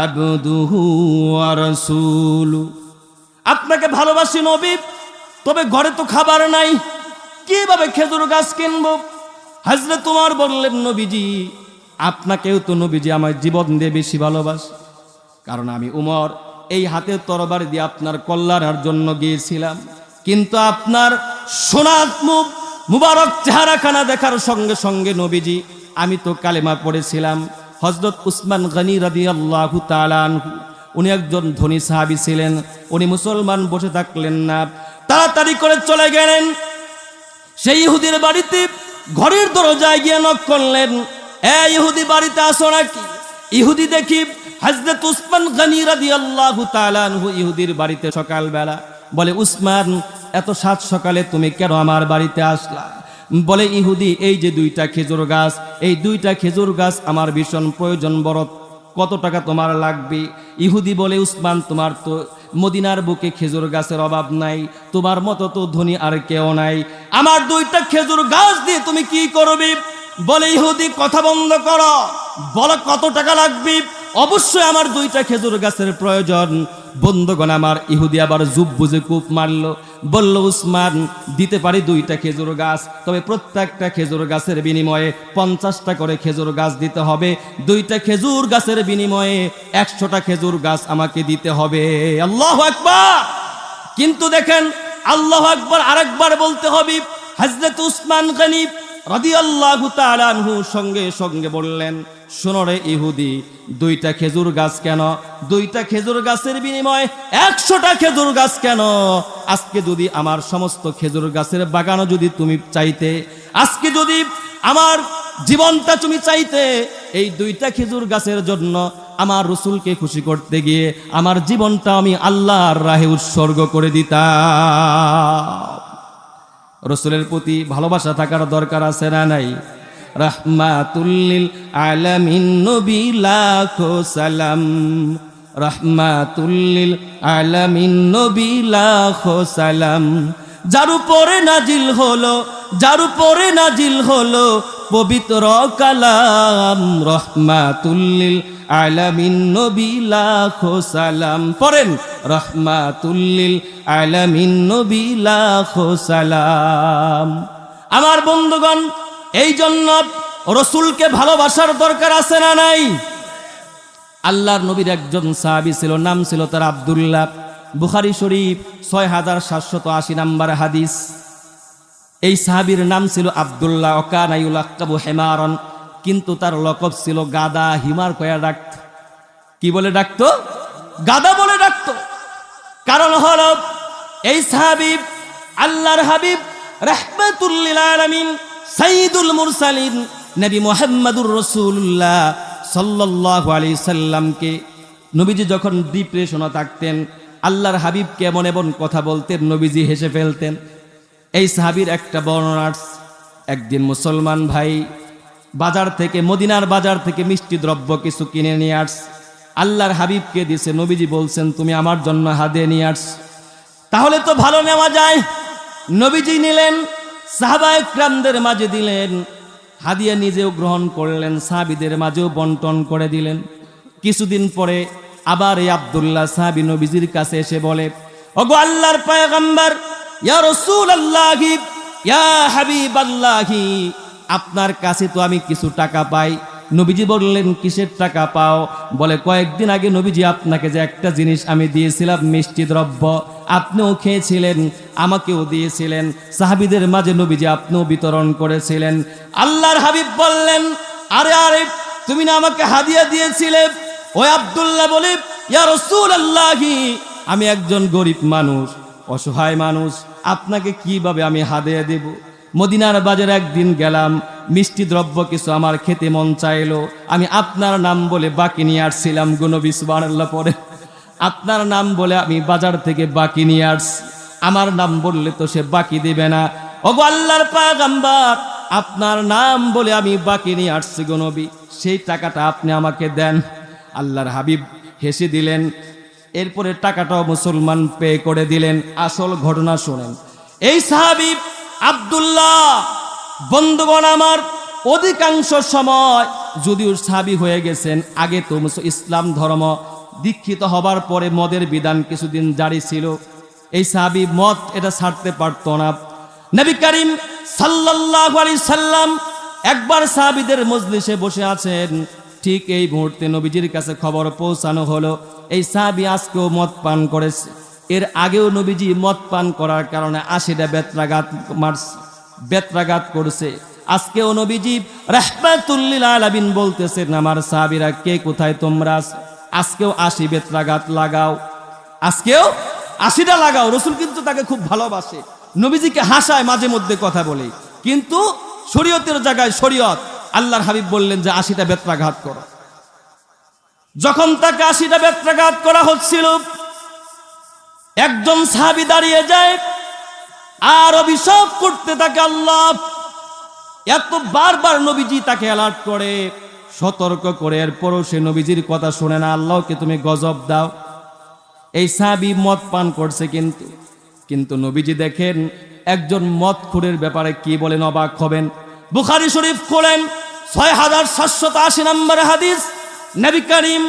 আবদুহু ওয়া রাসূলুহু। আপনাকে ভালোবাসি নবী, তবে ঘরে তো খাবার নাই, কিভাবে খেজুর গাছ কিনবো? হযরত ওমর বললেন, নবীজি, আপনাকেও তো নবীজি আমার জীবন দিয়ে বেশি ভালোবাসে, কারণ আমি উমর এই হাতে তরবারি দিয়ে আপনার কল্যাণের জন্য গিয়েছিলাম, কিন্তু আপনার সোনার মুখ মুবারক চেহারাখানা দেখার সঙ্গে সঙ্গে নবীজি আমি তো কালেমা পড়েছিলাম। হযরত উসমান গনি রাদিয়াল্লাহু তাআলা আনহু, উনি একজন ধনী সাহাবী ছিলেন, উনি মুসলমান বসে থাকলেন না, তাড়াতাড়ি করে চলে গেলেন সেই ইহুদির বাড়িতে। ঘরের দরজায় গিয়ে নক করলেন, এ ইহুদি, বাড়িতে আসো নাকি? ইহুদি দেখি হযরত উসমান গনি রাদিয়াল্লাহু তাআলা আনহু ইহুদির বাড়িতে সকালবেলা। বলে, উসমান, এত সাত সকালে তুমি কেন আমার বাড়িতে আসলা? বলে ইহুদি, এই যে দুইটা খেজুর গাছ, এই দুইটা খেজুর গাছ আমার ভীষণ প্রয়োজন, বড়, কত টাকা তোমার লাগবে? ইহুদি বলে, উসমান, তোমার তো মদিনার বুকে খেজুর গাছের অভাব নাই, তোমার মতো তো ধনী আর কেউ নাই, আমার দুইটা খেজুর গাছ দিয়ে তুমি কি করবে? বলে ইহুদি, কথা বন্ধ করো, বলো কত টাকা লাগবে? অবশ্যই আমার 2টা খেজুর গাছের প্রয়োজন। বন্ধুগণ আমার ইহুদি আবার জুব বুঝে কূপ মারল, বলল উসমান দিতে পারি 2টা খেজুর গাছ, তবে প্রত্যেকটা খেজুর গাছের বিনিময়ে 50টা করে খেজুর গাছ দিতে হবে। 2টা খেজুর গাছের বিনিময়ে 100টা খেজুর গাছ আমাকে দিতে হবে। আল্লাহু আকবার। কিন্তু দেখেন আল্লাহু আকবার আরেকবার বলতে হবে। হযরত উসমান গনি রাদিয়াল্লাহু তাআলা আনহু সঙ্গে সঙ্গে বললেন, শোনো রে ইহুদি, 2টা খেজুর গাছ কেন? 2টা খেজুর গাছের বিনিময়ে 100টা খেজুর গাছ কেন? আজকে যদি আমার সমস্ত খেজুর গাছের বাগানও যদি তুমি চাইতে, আজকে যদি আমার জীবনটা তুমি চাইতে, এই 2টা খেজুর গাছের জন্য আমার রাসূলকে খুশি করতে গিয়ে আমার জীবনটা আমি আল্লাহর রাহে উৎসর্গ করে দিতাম। রাসূলের প্রতি ভালোবাসা থাকার দরকার আছে না নাই? রাহমাতুল্লিল আলামিন নবী লাখো সালাম, রাহমাতুল্লিল আলামিন নবী লাখো সালাম, যার উপরে নাজিল হলো, যার উপরে নাজিল হলো পবিত্র কালাম, রাহমাতুল্লিল আলামিন নবী লাখো সালাম। পড়েন রাহমাতুল্লিল আলামিন নবী লাখো সালাম। আমার বন্ধুগণ, এই জন্য রাসূলকে ভালোবাসার দরকার আছে না নাই? আল্লাহর নবীর একজন সাহাবী ছিল, নাম ছিল তার আব্দুল্লাহ। বুখারী শরীফ 6780 নম্বর হাদিস। এই সাহাবীর নাম ছিল আব্দুল্লাহ। ওয়াকানা ইউলাক্কাবু হিমারান, কিন্তু তার লকব ছিল গাদা। হিমার কয়া ডাকত, কি বলে ডাকতো? গাদা বলে ডাকতো। কারণ হলো এই সাহাবী আল্লাহর হাবিব রাহমাতুল লিল আলামিন সাইয়্যিদুল মুরসালিন নবী মুহাম্মদুর রাসূলুল্লাহ সাল্লাল্লাহু আলাইহি সাল্লামকে নবীজি যখন ডিপ্রেশনে থাকতেন, আল্লাহর হাবিবকে এমন এমন কথা বলতেন, নবীজি হেসে ফেলতেন। এই সাহাবীর একটা বর্ণনা, একদিন মুসলমান ভাই বাজার থেকে, মদিনার বাজার থেকে মিষ্টি দ্রব্য কিছু কিনে নিয়ে আসছে, আল্লাহর হাবিবকে দিছে। নবীজি বলছেন তুমি আমার জন্য হাদিয়া নিয়ে আস, তাহলে তো ভালো নেওয়া যায়। নবীজি নিলেন, সাহাবায়ে কেরামদের মাঝে দিলেন, হাদিয়া নিজেও গ্রহণ করলেন, সাহাবীদের মাঝেও বন্টন করে দিলেন। কিছুদিন পরে আবার এই আব্দুল্লাহ সাহাবী নবীজির কাছে এসে বলে, ওগো আল্লাহর পয়গম্বর, ইয়া রাসূলুল্লাহি, ইয়া হাবিবাল্লাহি, আপনার কাছে তো আমি কিছু টাকা পাই। নবীজি বললেন কিসের টাকা পাও? বলে কয়েকদিন আগে নবীজি আপনাকে যে একটা জিনিস আমি দিয়েছিলাম, মিষ্টি দ্রব্য, আপনিও খেয়েছিলেন, আমাকেও দিয়েছিলেন, সাহাবীদের মাঝে নবীজি আপনিও বিতরণ করেছিলেন। আল্লাহর হাবিব বললেন, আরে আরে তুমি না আমাকে হাদিয়া দিয়েছিলে? ওই আব্দুল্লাহ বলে, ইয়া রাসূলুল্লাহি, আমি একজন গরিব মানুষ, অসহায় মানুষ, আপনাকে কিভাবে আমি হাদিয়া দেব? মদিনার বাজারে একদিন গেলাম, মিষ্টি দ্রব্য কিছু আমার খেতে মন চাইলো, আমি আপনার নাম বলে বাকি নিয়ে আসছিলাম। গো নবী সুবহানাল্লাহ পড়ে, আপনার নাম বলে আমি বাজার থেকে বাকি নিয়ে আসছি, আমার নাম বললে তো সে বাকি দেবে না। ওগো আল্লাহর পয়গম্বর, আপনার নাম বলে আমি বাকি নিয়ে আসছি গো নবী, সেই টাকাটা আপনি আমাকে দেন। আল্লাহর হাবিব হেসে দিলেন, এরপরে টাকাটাও মুসলমান পে করে দিলেন। আসল ঘটনা শোনেন। এই সাহাবী আব্দুল্লাহ, বন্ধুগণ আমার, অধিকাংশ সময় যদিও সাহাবী হয়ে গেছেন, আগে তো ইসলাম ধর্ম দীক্ষিত হবার পরে মদের বিধান কিছুদিন জারি ছিল। এই সাহাবী মদ এটা ছাড়তে পারত না। নবী করিম সাল্লাল্লাহু আলাইহি সাল্লাম একবার সাহাবীদের মজলিসে বসে আছেন, ঠিক এই মুহূর্তে নবীজির কাছে খবর পৌঁছানো হলো এই সাহাবী আজকেও মদ পান করেছে। এর আগেও নবীজি মদ পান করার কারণে 80টা বেত্রাঘাত করছে। আজকেও নবীজি রাহমাতুল লিল আলামিন বলতেছেন, আমার সাহাবীরা কে কোথায় তোমরা? আজকেও 80 বেত্রাঘাত লাগাও, আজকেও 80টা লাগাও। রাসূল কিন্তু তাকে খুব ভালোবাসে, নবীজিকে হাসায় মাঝে মধ্যে কথা বলে, কিন্তু শরীয়তের জায়গায় শরীয়ত। আল্লাহর হাবিব বললেন যে 80টা বেত্রাঘাত করো। যখন তাকে 80টা বেত্রাঘাত করা হচ্ছিল, একজন সাহাবী দাঁড়িয়ে যায় আর অভিশাপ করতে থাকে আল্লাহ। এত বারবার নবীজি তাকে অ্যালার্ট করে, সতর্ক করে, এরপরও সে নবীজির কথা শুনে না। আল্লাহকে তুমি গজব দাও। এই সাহাবী মদ পান করছে, কিন্তু নবীজি দেখেন একজন মদখোরের ব্যাপারে কি বলেন, অবাক হবেন। বুখারী শরীফ খোলেন, 6780 নম্বর হাদিস। নবী করিম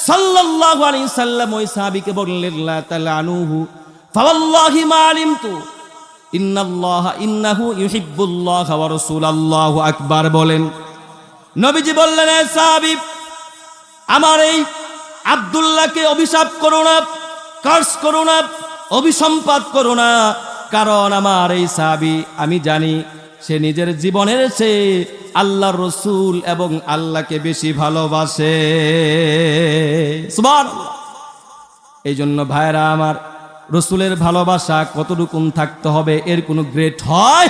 সাল্লাল্লাহু আলাইহি সাল্লাম ওই সাহাবীকে বললেন লা তালানুহু ফাওয়াল্লাহি মা আলিমতু ইন্নাহু ইউহিব্বুল্লাহ ওয়া রাসূলুহু আল্লাহু আকবার বলেন। নবীজি বললেন এ সাহাবী আমার এই আব্দুল্লাহকে অভিশাপ করো না, কার্স করো না, অভিসম্পাত করো না, কারণ আমার এই সাহাবী আমি জানি সে নিজের জীবনের চেয়ে আল্লাহর রাসূল এবং আল্লাহকে বেশি ভালোবাসে। সুবহানাল্লাহ। এই জন্য ভাইরা আমার, রাসূলের ভালোবাসা কতটুকু থাকতে হবে এর কোনো গ্রেড হয়?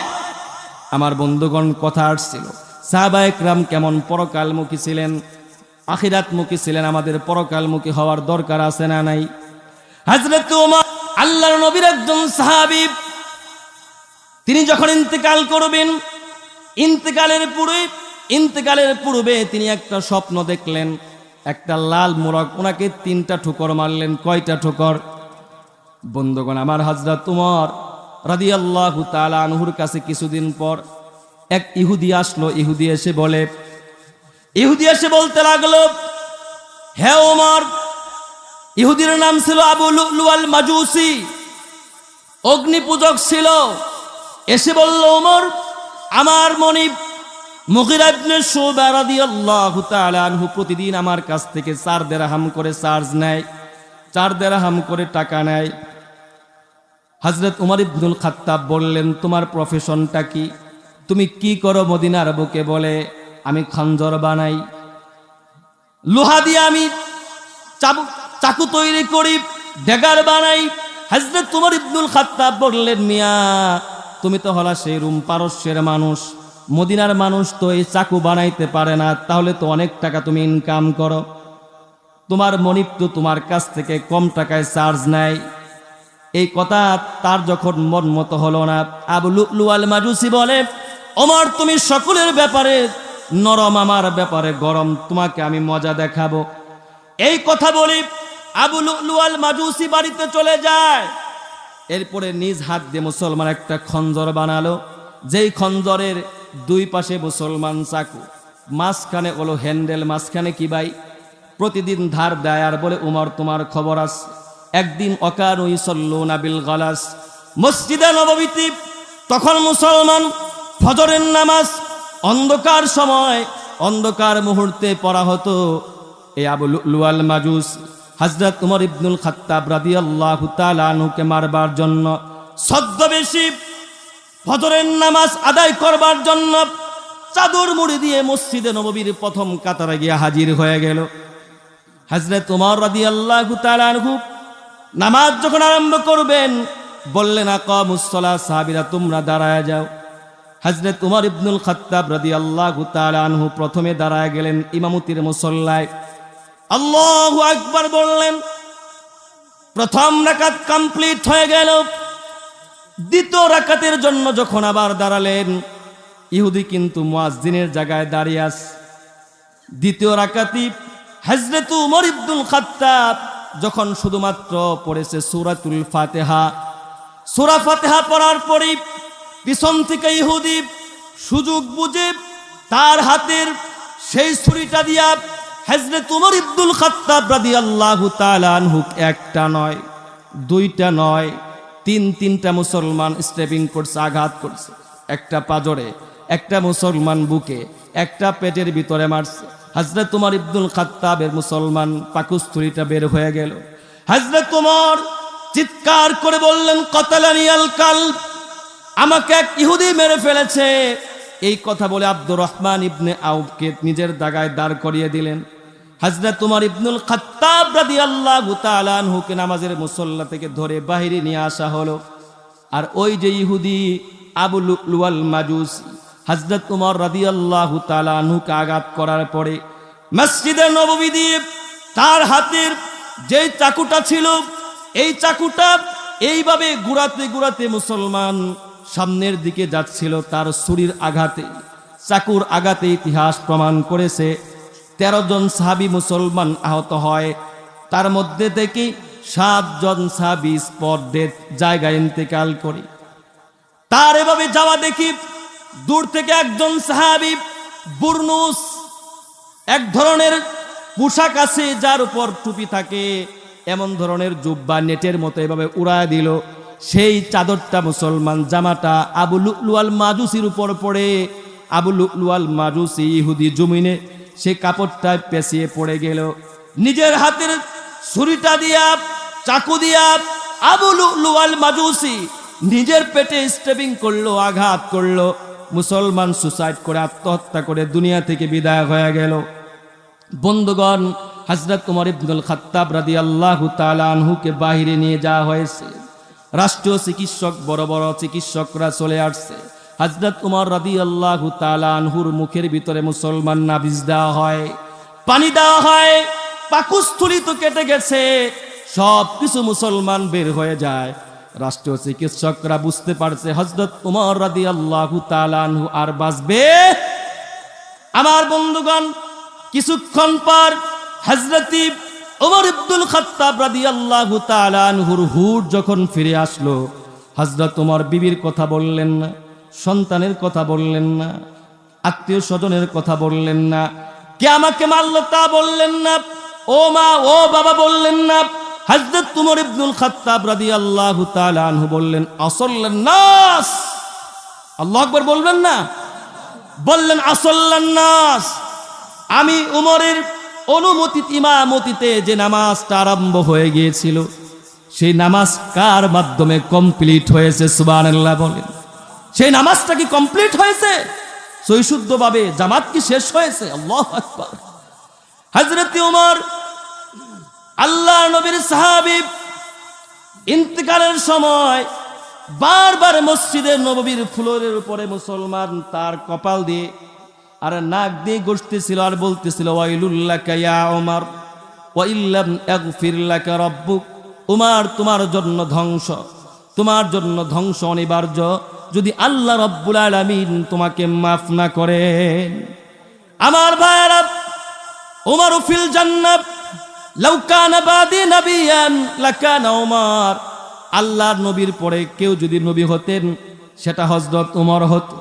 আমার বন্ধুগণ, কথা আসছিল সাহাবায়ে কেরাম কেমন পরকালমুখী ছিলেন, আখিরাতমুখী ছিলেন। আমাদের পরকালমুখী হওয়ার দরকার আছে না নাই? হযরত ওমর আল্লাহর নবীর একজন সাহাবী, তিনি যখন ইন্তেকাল করবেন, ইন্তেকালের পূর্বে তিনি একটা স্বপ্ন দেখলেন। একটা লাল মোরগ ওনাকে 3টা ঠোকর মারলেন। কয়টা ঠোকর? বন্ধুগণ আমার, হযরত ওমর রাদিয়াল্লাহু তাআলা আনহুর কাছে কিছুদিন পর এক ইহুদি আসলো। ইহুদি এসে বলতে লাগলো, হে ওমর, ইহুদির নাম ছিল আবু লুলু আল মাজুসি, অগ্নি পূজক ছিল। এসে বলল, ওমর, আমার মনিব মুগীরা ইবনে শুবা রাদিয়াল্লাহু তাআলা আনহু প্রতিদিন আমার কাছ থেকে 4 দিরহাম করে চার্জ নেয়, 4 দিরহাম করে টাকা নেয়। হযরত ওমর ইবনুল খাত্তাব বললেন, তোমার প্রফেশনটা কি? তুমি কি করো মদিনার বুকে? বলে, আমি খঞ্জর বানাই, লোহা দিয়ে আমি চাকু তৈরি করি, ড্যাগার বানাই। হযরত ওমর ইবনুল খাত্তাব বললেন, মিয়া তুমি তো হলা সেই রুম পারস্যের মানুষ, মদিনার মানুষ তো এই চাকু বানাইতে পারে না, তাহলে তো অনেক টাকা তুমি ইনকাম করো, তোমার মনিব তো তোমার কাছ থেকে কম টাকায় চার্জ নেয়। এই কথা তার যখন মন মতো হলো না, আবু লুলু আল মাজুসি বলে, ওমর তুমি সকলের ব্যাপারে নরম, আমার ব্যাপারে গরম, তোমাকে আমি মজা দেখাবো। এই কথা বলি আবু লুলু আল মাজুসি বাড়িতে চলে যায়। এরপরে নিজ হাত দিয়ে মুসলমান একটা খঞ্জর বানালো, যেই খঞ্জরের 2 পাশে মুসলমান চাকু, মাঝখানে হলো হ্যান্ডেল, মাঝখানে কি ভাই? প্রতিদিন ধার দেয় আর বলে, উমর তোমার খবর আছে। একদিন ওয়াকানু ইসাল্লুনা বিল গালাস, মসজিদে নববীতে তখন মুসলমান ফজরের নামাজ অন্ধকার সময়, অন্ধকার মুহূর্তে পড়া হতো। এই আবু লুলু আল মাজুস হযরত ওমর ইবনুল খাত্তাব রাদিয়াল্লাহু তাআলা আনহুকে মারবার জন্য, ছদ্মবেশী ফজরের নামাজ আদায় করবার জন্য চাদর মুড়ি দিয়ে মসজিদে নববীর প্রথম কাতারে গিয়ে হাজির হয়ে গেল। হযরত ওমর রাদিয়াল্লাহু তাআলা আনহু নামাজ যখন আরম্ভ করবেন, বললেন, আকামুস সালাহ, সাহাবীরা তোমরা দাঁড়ায় যাও। হযরত ওমর ইবনুল খাত্তাব রাদিয়াল্লাহু তাআলা আনহু প্রথমে দাঁড়ায় গেলেন ইমামতির মুসল্লায়। আল্লাহু আকবার বললেন। প্রথম রাকাত কমপ্লিট হয়ে গেল। দ্বিতীয় রাকাতের জন্য যখন আবার দাঁড়ালেন, ইহুদি কিন্তু মুয়াজ্জিনের জায়গায় দাঁড়িয়ে আছে। দ্বিতীয় রাকাতি হযরত ওমর ইবনুল খাত্তাব যখন শুধুমাত্র পড়েছে সূরাতুল ফাতিহা, সূরা ফাতিহা পড়ার পরই পিছন থেকে ইহুদি সুযোগ বুঝে তার হাতের সেই ছুরিটা দিয়া হযরত ওমর ইবনুল খাত্তাব রাদিয়াল্লাহু তাআলা আনহু একটা নয়, 2টা নয়, 3টা মুসলমান স্টেপিং করছে, আঘাত করছে। একটা পাজরে, একটা মুসলমান বুকে, একটা পেটের ভিতরে মারছে। হযরত ওমর ইবনুল খাত্তাবের মুসলমান পাকুস্থলিটা বের হয়ে গেল। হযরত ওমর চিৎকার করে বললেন, কতালানি আল কালব, আমাকে এক ইহুদি মেরে ফেলেছে। এই কথা বলে আব্দুর রহমান ইবনে আউফকে নিজের জায়গায় দাঁড় করিয়ে দিলেন। হযরত ওমর ইবনুল খাত্তাব রাদিয়াল্লাহু তাআলা আনহুকে নামাজের মুসল্লা থেকে ধরে বাইরে নিয়ে আসা হলো। আর ওই যে ইহুদি আবু লুলু আল মাজুসি হযরত ওমর রাদিয়াল্লাহু তাআলা আনহুকে আঘাত করার পরে মসজিদে নববী দিয়ে তার হাতের যে চাকুটা ছিল, এই চাকুটা এইভাবে ঘুরাতে ঘুরাতে মুসলমান সামনের দিকে যাচ্ছিল। তার ছুরির আঘাতে, চাকুর আঘাতে ইতিহাস প্রমাণ করেছে 13 জন সাহাবী মুসলমান আহত হয়। তার মধ্যে থেকে 7 জন সাহাবী স্পট ডেথ, জায়গায় ইন্তেকাল করে। তার এভাবে যাওয়া দেখি দূর থেকে একজন সাহাবী বুরনুস, এক ধরনের পোশাক আছে যার উপর টুপি থাকে, এমন ধরনের জুব্বা নেটের মতো এভাবে উড়ায় দিল। সেই চাদরটা মুসলমান জামাটা আবু লুলুয়াল মাজুসির উপর পড়ে, আবু লুলুয়াল মাজুসি ইহুদি জমিনে সে কাপড়টা পেঁচিয়ে পড়ে গেল। নিজের হাতের ছুরিটা দিয়া চাকু দিয়া আবু লুলুয়াল মাজুসি নিজের পেটে স্টেপিং করলো, আঘাত করলো। মুসলমান সুসাইড করে আত্মহত্যা করে দুনিয়া থেকে বিদায় হয়ে গেল। বন্ধুগণ, হযরত ওমর ইবনুল খাত্তাব রাদিয়াল্লাহু তাআলা আনহুকে বাহিরে নিয়ে যাওয়া হয়েছে। রাষ্ট্রীয় চিকিৎসক, বড় বড় চিকিৎসকরা চলে আসছে। হযরত ওমর রাদিয়াল্লাহু তাআলা আনহুর মুখের ভিতরে মুসলমান নাবিজ দেওয়া হয়, পানি দেওয়া হয়, পাকস্থলী তো কেটে গেছে, সব কিছু মুসলমান বের হয়ে যায়। রাষ্ট্রীয় চিকিৎসকরা বুঝতে পারছে হযরত ওমর রাদিয়াল্লাহু তাআলা আনহু আর বাঁচবে। আমার বন্ধুগণ, কিছুক্ষণ পর হযরত ওমর ইবনুল খাত্তাব রাদিয়াল্লাহু তাআলা আনহুর হুশ যখন ফিরে আসলো, হযরত ওমর বিবির কথা বললেন না, সন্তানের কথা বললেন না, আত্মীয় স্বজনের কথা বললেন না, কে আমাকে মারল তা বললেন না, ও মা ও বাবা বললেন না। হযরত ওমর ইবনুল খাত্তাব রাদিয়াল্লাহু তাআলা আনহু বললেন, আসল্লান নাস, আল্লাহু আকবার বলবেন না, বললেন আসল্লান নাস। আমি উমরের অনুমতি ইমামতিতে যে নামাজটা আরম্ভ হয়ে গিয়েছিল, সেই নামাজ কার মাধ্যমে কমপ্লিট হয়েছে? সুবহানাল্লাহ বলেন। সেই নামাজটা কি কমপ্লিট হয়েছে? সহিশুদ্ধভাবে জামাত কি শেষ হয়েছে? আল্লাহু আকবার। হযরত ওমর আল্লাহর নবীর সাহাবী, ইন্তেকালের সময় বারবার মসজিদের নববীর ফ্লোরের উপরে মুসলমান তার কপাল দিয়ে আর নাক দিয়ে ঘষতেছিল আর বলতেছিল, ওয়াইলুল লাকা ইয়া ওমর ওয়া ইল্লাম ইয়াগফির লাকা রাব্বুক। ওমর, তোমার জন্য ধ্বংস, তোমার জন্য ধ্বংস অনিবার্য যদি আল্লাহ রাব্বুল আলামিন তোমাকে মাফ না করেন। আমার ভাইরা, ওমর ফিল জান্নাত লাউ কানা বাদি নবিয়ান লাকানা ওমর। আল্লাহর নবীর পরে কেউ যদি নবী হতেন সেটা হযরত ওমর হতো।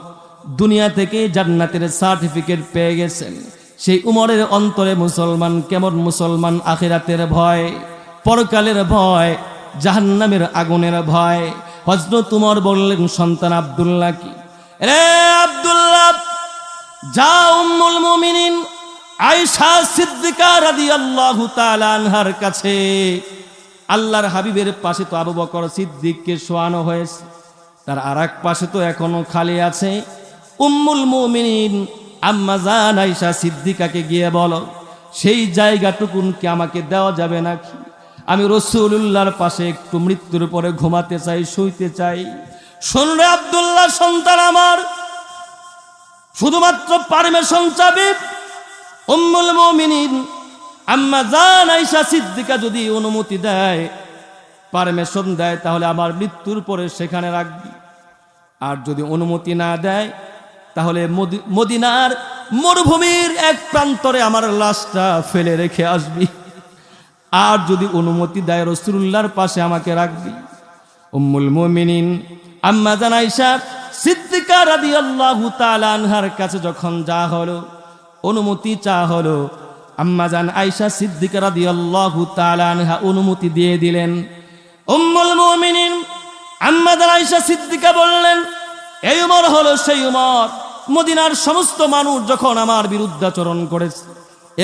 দুনিয়া থেকে জান্নাতের সার্টিফিকেট পেয়ে গেছেন। সেই উমরের অন্তরে মুসলমান কেমন? মুসলমান আখিরাতের ভয়, পরকালের ভয়, জাহান্নামের আগুনের ভয়। হযরত উমর বললেন সন্তান আব্দুল্লাহ কি, রে আব্দুল্লাহ, যা উম্মুল মুমিনিন আয়েশা সিদ্দিকা রাদিয়াল্লাহু তাআলা আনহার কাছে। আল্লাহর হাবিবের পাশে তো আবু বকর সিদ্দিককে শোয়ানো হয়েছে, তার আরেক পাশে তো এখনো খালি আছে। উম্মুল মুমিনিন আম্মা জান আয়েশা সিদ্দিকাকে গিয়ে বলো, সেই জায়গাটুকুন কি আমাকে দেওয়া যাবে নাকি? আমি রাসূলুল্লাহর পাশে একটু মৃত্যুর পরে ঘুমাতে চাই, শুইতে চাই। শুনরে আব্দুল্লাহ সন্তান আমার, শুধুমাত্র পারমিশন চাবি উম্মুল মুমিনিন আম্মা জান আয়েশা সিদ্দিকা যদি অনুমতি দেয়, পারমিশন দেয়, তাহলে আমার মৃত্যুর পরে সেখানে রাখবি। আর যদি অনুমতি না দেয়, তাহলে মদিনার মরুভূমির এক প্রান্তরে আমার লাশটা ফেলে রেখে আসবি। আর যদি অনুমতি দেয়, রাসূলুল্লাহর পাশে আমাকে রাখবি। উম্মুল মুমিনিন আম্মা জান আয়েশা সিদ্দিকা রাদিয়াল্লাহু তাআলা আনহার কাছে যখন যা হলো, অনুমতি চা হলো, আম্মা জান আয়েশা সিদ্দিকা রাদিয়াল্লাহু তাআলা আনহা অনুমতি দিয়ে দিলেন। উম্মুল মুমিনিন আম্মা জান আয়েশা সিদ্দিকা বললেন, এই উমর হলো সেই উমর, মদিনার সমস্ত মানুষ যখন আমার বিরুদ্ধাচরণ করেছে,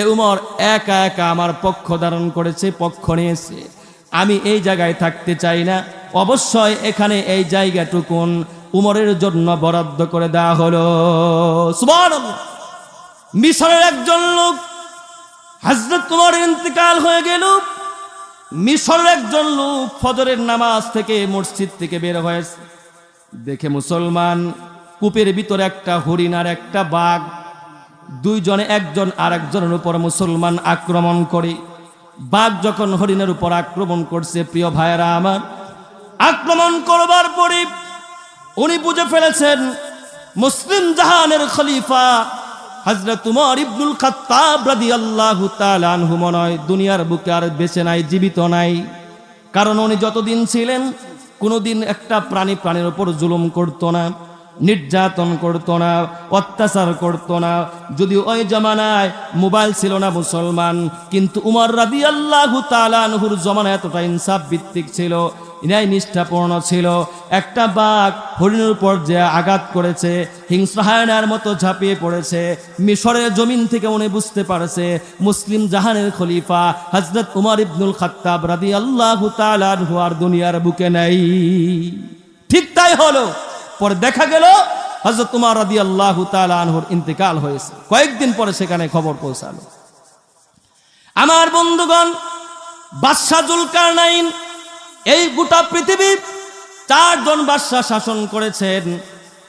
এ উমর একা একা আমার পক্ষ ধারণ করেছে, পক্ষ নিয়েছে। আমি এই জায়গায় থাকতে চাই না, অবশ্যই এখানে এই জায়গাটুকুন উমরের জন্য বরাদ্দ করে দেওয়া হলো। সুবহানাল্লাহ। মিশরের একজন লোক, হযরত উমরের ইন্তেকাল হয়ে গেল। মিশরের একজন লোক ফজরের নামাজ থেকে মসজিদ থেকে বের হয়েছে, দেখে মুসলমান কূপের ভিতরে একটা হরিণ আর একটা বাঘ, দুইজনে একজন আর একজনের উপর মুসলমান আক্রমণ করে। বাঘ যখন হরিণের উপর আক্রমণ করছে, প্রিয় ভাইয়েরা আমার, আক্রমণ করবার পরে উনি বুঝে ফেলেছেন মুসলিম জাহানের খলিফা হযরত উমর ইবনুল খাত্তাব রাদিয়াল্লাহু তাআলা আনহু মনে হয় দুনিয়ার বুকে আর বেঁচে নাই, জীবিত নাই। কারণ উনি যতদিন ছিলেন কোনোদিন একটা প্রাণীর উপর জুলুম করতো না, নির্যাতন করতো না, অত্যাচার করতো না। যদিও ওই জামানায় মোবাইল ছিল না মুসলমান, কিন্তু উমর রাদিয়াল্লাহু তাআলা আনহুর জমানা এতটা ইনসাফ ভিত্তিক ছিল, ন্যায় নিষ্ঠাপূর্ণ ছিল। একটা বাঘ হরিণের উপর যে আঘাত করেছে, হিংস্র হায়নার মতো ঝাঁপিয়ে পড়েছে, মিশরের জমিন থেকে উনি বুঝতে পারছে মুসলিম জাহানের খলিফা হযরত উমর ইবনুল খাত্তাব রাদিয়াল্লাহু তাআলা আনহু আর দুনিয়ার বুকে নাই। ঠিক তাই হলো। পরে দেখা গেল হযরত উমর রাদিয়াল্লাহু তাআলা আনহুর ইন্তেকাল হয়েছে। কয়েকদিন পরে সেখানে খবর পৌঁছালো। আমার বন্ধুগণ, বাদশা জুলকারনাইন এই গোটা পৃথিবী 4 জন বাদশা শাসন করেছেন।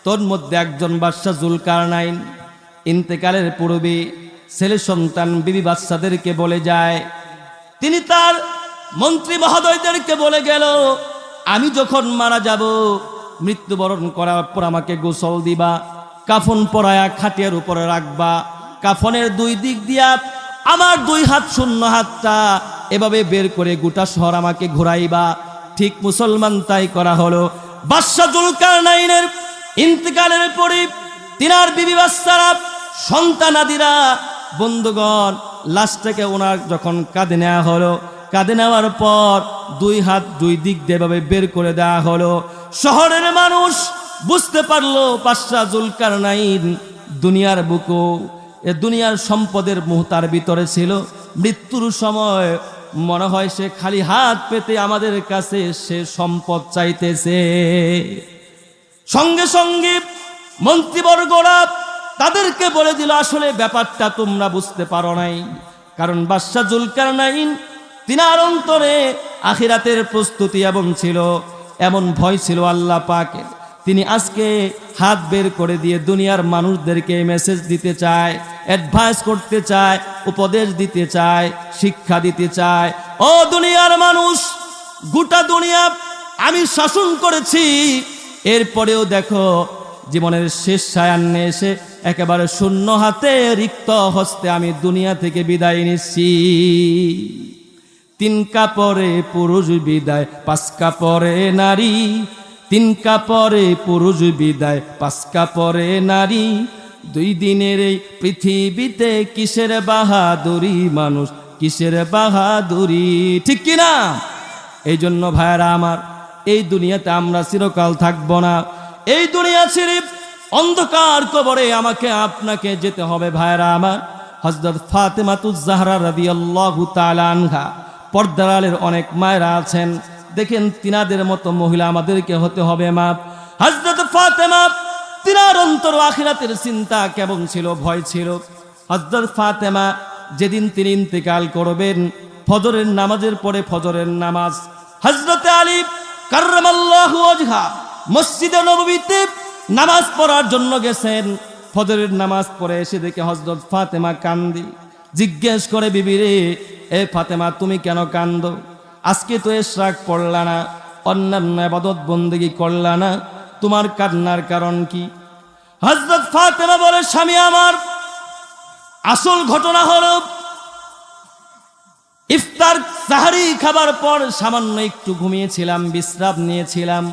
তোর মধ্যে একজন বাদশা জুলকারনাইন ইন্তেকালের পূর্বে ছেলে সন্তান বিবি বাচ্চাদেরকে বলে যায়, তিনি তার মন্ত্রী মহোদয়দেরকে বলে গেল, আমি যখন মারা যাব, মৃত্যুবরণ করার পর আমাকে গোসল দিবা, কাফন পরায়া খাটিয়ার উপরে রাখবা, কাফনের 2 দিক দিয়া আমার 2 হাত শূন্য হাতটা এভাবে বের করে গোটা শহর আমাকে ঘুরাইবা। ঠিক মুসলমান তাই করা হলো। বাদশা জুলকারনাইনের ইন্তেকালের পরে তিনার বিবি বাচ্চারা সন্তানাদিরা বন্ধুগণ লাশটাকে ওনার যখন কাঁধে নেওয়া হলো, কাঁধে নেওয়ার পর 2 হাত 2 দিক দিয়ে এভাবে বের করে দেওয়া হলো। শহরের মানুষ বুঝতে পারলো বাদশা জুলকারনাইন দুনিয়ার বুকো এ দুনিয়ার সম্পদের মুহতার ভিতরে ছিল। মৃত্যুর সময় মনে হয় সে খালি হাত পেতে আমাদের কাছে সে সম্পদ চাইতেছে। সঙ্গে সঙ্গে মন্ত্রীবর্গরা তাদেরকে বলে দিল, আসলে ব্যাপারটা তোমরা বুঝতে পারো নাই, কারণ বাদশা জুলকারনাইন তিনার অন্তরে আখিরাতের প্রস্তুতি এবং ছিল, এমন ভয় ছিল আল্লাহ পাকের। তিনি আজকে হাত বের করে দিয়ে দুনিয়ার মানুষদেরকে মেসেজ দিতে চায়, অ্যাডভাইস করতে চায়, উপদেশ দিতে চায়, শিক্ষা দিতে চায়। ও দুনিয়ার মানুষ, গোটা দুনিয়া আমি শাসন করেছি, এরপরেও দেখো জীবনের শেষ সায়ান্নে এসে একেবারে শূন্য হাতে রিক্ত হস্তে আমি দুনিয়া থেকে বিদায় নিচ্ছি। 3 কাপড়ে পুরুষ বিদায়, 5 কাপড়ে নারী। 3 কাপড়ে পুরুষ বিদায়, 5 কাপড়ে নারী। 2 দিনের এই পৃথিবীতে কিসের বাহাদুরি মানুষ, কিসের বাহাদুরি, ঠিক কিনা? এই জন্য ভাইরা আমার, এই দুনিয়াতে আমরা চিরকাল থাকবো না। এই দুনিয়া ছেড়ে অন্ধকার কবরে আমাকে আপনাকে যেতে হবে ভাইরা আমার। হযরত ফাতেমাতুজ জাহরা রাদিয়াল্লাহু তাআলা আনহা, পর্দার আড়ালের অনেক মায়েরা আছেন, দেখেন তিনাদের মতো মহিলা আমাদেরকে হতে হবে মা। হযরত ফাতেমা, তিনার অন্তর আখিরাতের চিন্তা কেমন ছিল, ভয় ছিল। হযরত ফাতেমা যেদিন তিনি ইন্তেকাল করবেন, ফজরের নামাজের পরে ফজরের নামাজ, হযরত আলী কাররামাল্লাহু ওয়াজহা মসজিদে নববীতে নামাজ পড়ার জন্য গেছেন। ফজরের নামাজ পড়ে এসে দেখে হযরত ফাতেমা কান্দি। জিজ্ঞেস করে, বিবি রে, এ ফাতেমা তুমি কেন কান্দো? আজকে তো ইশরাক পড়লা না, অন্যান্য ইবাদত বন্দেগী করলা না, তোমার কান্নার কারণ কি? হযরত ফাতেমা বলে, স্বামী আমার, আসল ঘটনা হলো ইফতার সাহারি খাবার পর সামান্য একটু ঘুমিয়েছিলাম, বিশ্রাম নিয়েছিলাম।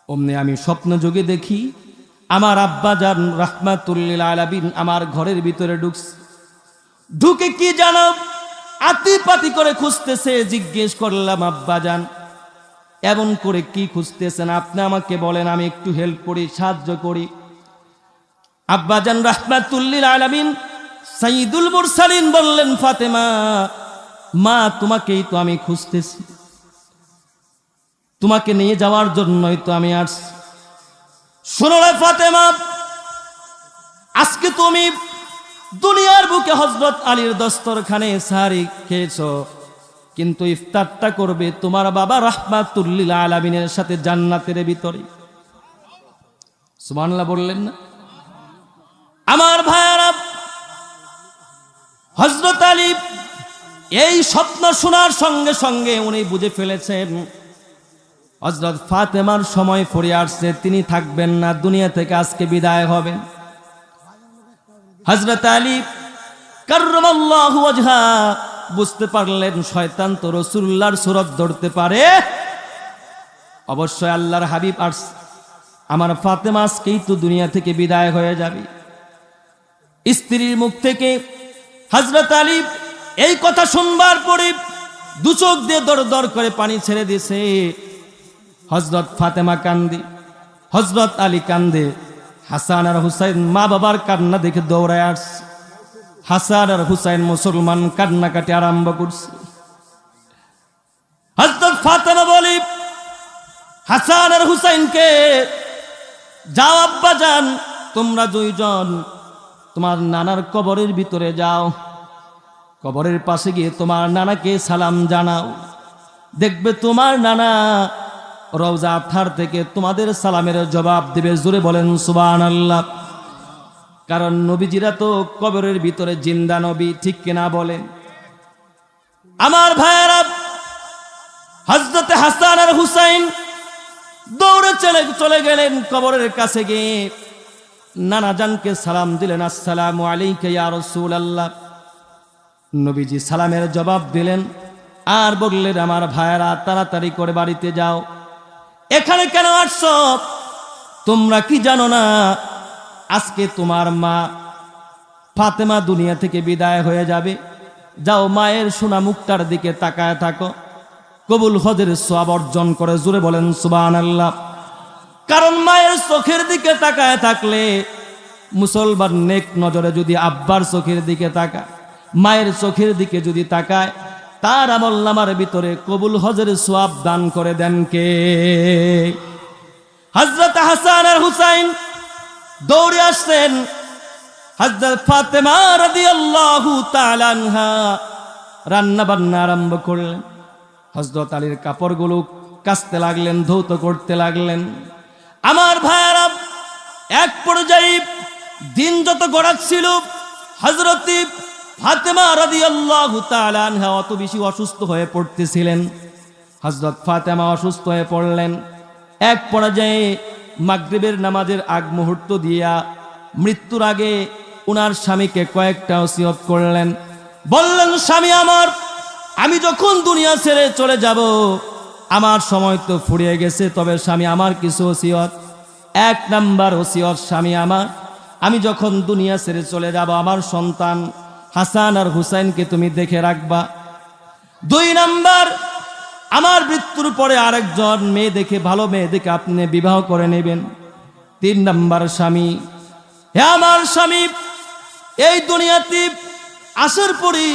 অমনি আমি স্বপ্ন যোগে দেখি আমার আব্বাজান রাহমাতুল্লিল আলামিন আমার ঘরের ভিতরে ঢুকে কি জানো আতিপাতি করে খুঁজতেছে। জিজ্ঞেস করলাম, আব্বাজান এমন করে কি খুঁজতেছেন? আপনি আমাকে বলেন, আমি একটু হেল্প করি, সাহায্য করি। আব্বাজান রাহমাতুল্লিল আলামিন সাইয়্যিদুল মুরসালিন বললেন, ফাতেমা মা, তোমাকেই তো আমি খুঁজতেছি, তোমাকে নিয়ে যাওয়ার জন্যই তো আমি আসছি। শোনো রে ফাতেমা, আজকে তুমি দুনিয়ার বুকে হযরত আলীর দস্তরখানে সাহারি খেয়েছো, কিন্তু ইফতারটা করবে তোমার বাবা রাহমাতুল্লিল আলামিনের সাথে জান্নাতের ভিতরে। সুবহানাল্লাহ বললেন না? আমার ভাইয়ারা, হযরত আলী এই স্বপ্ন শোনার সঙ্গে সঙ্গে উনি বুঝে ফেলেছেন হযরত ফাতেমার সময় ফুরিয়ে আসছে, তিনি থাকবেন না, দুনিয়া থেকে আজকে বিদায় হবেন। হযরত আলী কাররামাল্লাহু ওয়াজহা বুঝতে পারলেন শয়তান তো রাসূলুল্লাহর সুরত ধরতে পারে, অবশ্যই আল্লাহর হাবিব আসছে, আমার ফাতেমা আজকেই তো দুনিয়া থেকে বিদায় হয়ে যাবে। স্ত্রীর মুখ থেকে হযরত আলী এই কথা শুনবার পরে দু চোখ দিয়ে দর দর করে পানি ছেড়ে দিয়েছে। হযরত ফাতেমা কান্দে, হযরত আলী কান্দে, হাসান আর হুসাইন মা বাবার কান্না দেখে দৌড়ায় আসছে। হাসান আর হুসাইন মুসলমান কান্নাকাটি আরম্ভ করছে। হযরত ফাতেমা বলে হাসান আর হুসাইনকে, যাও আব্বা যান, তোমরা দুইজন তোমার নানার কবরের ভিতরে যাও, কবরের পাশে গিয়ে তোমার নানাকে সালাম জানাও। দেখবে তোমার নানা রওজা আথার থেকে তোমাদের সালামের জবাব দিবে। জোরে বলেন সুবহানাল্লাহ। কারণ নবীজিরা তো কবরের ভিতরে জিন্দা নবী, ঠিক কিনা বলেন? আমার ভাইয়েরা, হযরত হাসান আর হুসাইন দৌড়ে চলে গেলেন কবরের কাছে গিয়ে নানা জানকে সালাম দিলেন, আসসালামু আলাইকা ইয়া রাসূলুল্লাহ। নবীজি সালামের জবাব দিলেন আর বললেন, আমার ভাইয়েরা তাড়াতাড়ি করে বাড়িতে যাও। এখানে কেন আসছো? তোমরা কি জানো না আজকে তোমার মা ফাতেমা দুনিয়া থেকে বিদায় হয়ে যাবে? যাও মায়ের সোনা মুখটার দিকে তাকায় থাকো, কবুল হজের সওয়াব অর্জন করে। জোরে বলেন সুবহানাল্লাহ। কারণ মায়ের চোখের দিকে তাকায় থাকলে মুসলমান নেক নজরে যদি আব্বার চোখের দিকে তাকায়, মায়ের চোখের দিকে যদি তাকায়, তার আমলনামার ভিতরে কবুল হজের সওয়াব দান করে দেন কে? হযরত হাসান আর হুসাইন দৌড়ে আসছেন। হযরত ফাতেমা রাদিয়াল্লাহু তাআলা আনহা রান্না বান্না আরম্ভ করলেন। হযরত আলীর কাপড়গুলো কাচতে লাগলেন, ধৌত করতে লাগলেন। আমার ভাইয়েরা, এক পর্যায়ে দিন যত গড়াচ্ছিল, হযরত ফাতেমা রাদিয়াল্লাহু তাআলা আনহা অত বেশি অসুস্থ হয়ে পড়তেছিলেন। হযরত ফাতেমা অসুস্থ হয়ে পড়লেন। এক পর্যায়ে মাগরিবের নামাজের আগ মুহূর্ত দিয়া মৃত্যুর আগে উনার স্বামীকে কয়েকটা ওসিয়ত করলেন। বললেন, স্বামী আমার, আমি যখন দুনিয়া ছেড়ে চলে যাব, আমার সময় তো ফুরিয়ে গেছে, তবে স্বামী আমার কিছু ওসিয়ত। এক নাম্বার ওসিয়ত, স্বামী আমার, আমি যখন দুনিয়া ছেড়ে চলে যাব, আমার সন্তান হাসান আর হুসাইনকে তুমি দেখে রাখবা। দুই নাম্বার, আমার মৃত্যুর পরে আরেকজন মেয়ে দেখে, ভালো মেয়ে দেখে আপনি বিবাহ করে নেবেন। তিন নাম্বার, স্বামী, হে আমার স্বামী, এই দুনিয়াতে আসার পরে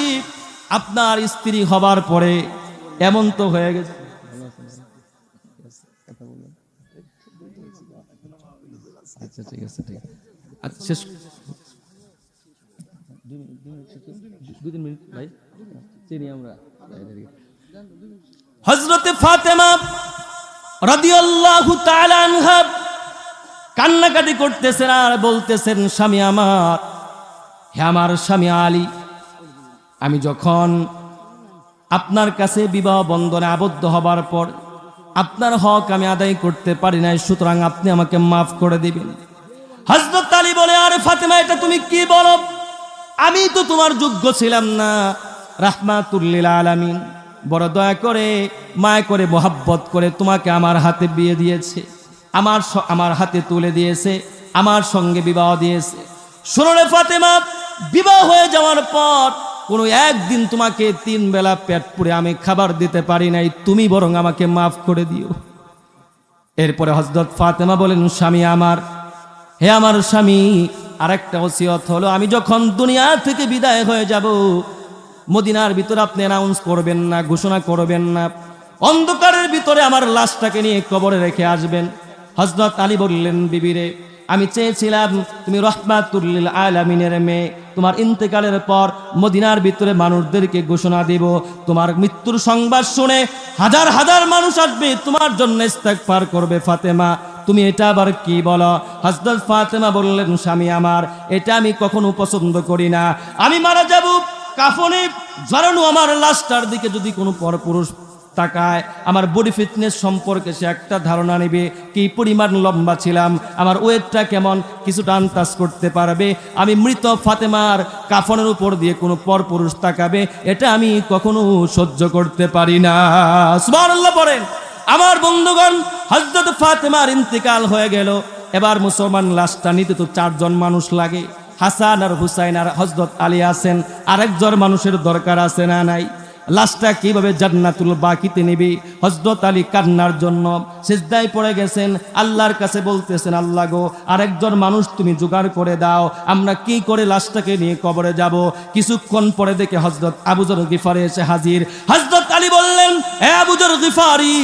আপনার স্ত্রী হবার পরে এমন তো হয়ে গেছে। আচ্ছা ঠিক আছে, ঠিক আছে। আচ্ছা শেষ 2-3 মিনিট ভাই, চিনি আমরা। হযরত ফাতেমা রাদিয়াল্লাহু তাআলা আনহা কান্নাকাটি করতেছেন আর বলতেছেন, স্বামী আমার, হে আমার স্বামী আলী, আমি যখন আপনার কাছে বিবাহ বন্ধনে আবদ্ধ হবার পর আপনার হক আমি আদায় করতে পারি নাই, সুতরাং আপনি আমাকে মাফ করে দিবেন। হযরত আলী বলে, আরে ফাতেমা, এটা তুমি কি বলো? আমি তো তোমার যোগ্য ছিলাম না। রাহমাতুল লিল আলামিন বড় দয়া করে, মায়া করে, মোহাব্বত করে তোমাকে আমার হাতে বিয়ে দিয়েছে, আমার হাতে তুলে দিয়েছে, আমার সঙ্গে বিবাহ দিয়েছে। শোনো রে ফাতেমা, বিবাহ হয়ে যাওয়ার পর কোনো একদিন তোমাকে 3 বেলা পেট পুরে আমি খাবার দিতে পারি নাই, তুমি বরং আমাকে মাফ করে দিও। এরপরে হযরত ফাতেমা বলেন, স্বামী আমার, হে আমার স্বামী, আরেকটা ওসিয়ত হলো, আমি যখন দুনিয়া থেকে বিদায় হয়ে যাব, মদিনার ভিতরে আপনি অ্যানাউন্স করবেন না, ঘোষণা করবেন না, অন্ধকারের ভিতরে আমার লাশটাকে নিয়ে কবরে রেখে আসবেন। হযরত আলী বললেন, বিবিরে, আমি চেয়েছিলাম তুমি রাহমাতুল লিল আলামিনের মেয়ে, তোমার ইন্তেকালের পর মদিনার ভিতরে মানুষদেরকে ঘোষণা দিব, তোমার মৃত্যুর সংবাদ শুনে হাজার হাজার মানুষ আসবে, তোমার জন্য ইস্তেগফার করবে। ফাতেমা, তুমি এটা আবার কি বলো? হযরত ফাতেমা বললেন, স্বামী আমার, এটা আমি কখনো পছন্দ করি না। আমি মারা যাব, কাফনে জড়ানো আমার লাশটার দিকে যদি কোনো পরপুরুষ তাকায়, আমার বডি ফিটনেস সম্পর্কে সে একটা ধারণা নেবে, কি পরিমাণ লম্বা ছিলাম, আমার ওয়েটটা কেমন, কিছুটা আন্দাজ করতে পারবে। আমি মৃত ফাতেমার কাফনের উপর দিয়ে কোনো পরপুরুষ তাকাবে, এটা আমি কখনো সহ্য করতে পারি না। সুবহানাল্লাহ পড়েন। আমার বন্ধুগণ, হযরত ফাতেমার ইন্তেকাল হয়ে গেল। এবার মুসলমান লাশটা নিতে তো 4 জন মানুষ লাগে। হাসান আর হুসাইন আর হযরত আলী আছেন, আরেকজন মানুষের দরকার আছে না নাই? লাশটা কিভাবে জান্নাতুল বাকিতে নিবি? হযরত আলী কান্নার জন্য সিজদায় পড়ে গেছেন, আল্লাহর কাছে বলতেছেন, আল্লাহ গো, আরেকজন মানুষ তুমি জোগাড় করে দাও, আমরা কি করে লাশটাকে নিয়ে কবরে যাব। কিছুক্ষণ পরে দেখে হযরত আবু যর গিফারি এসে হাজির। হযরত আলী বললেন, হে আবু যর গিফারি,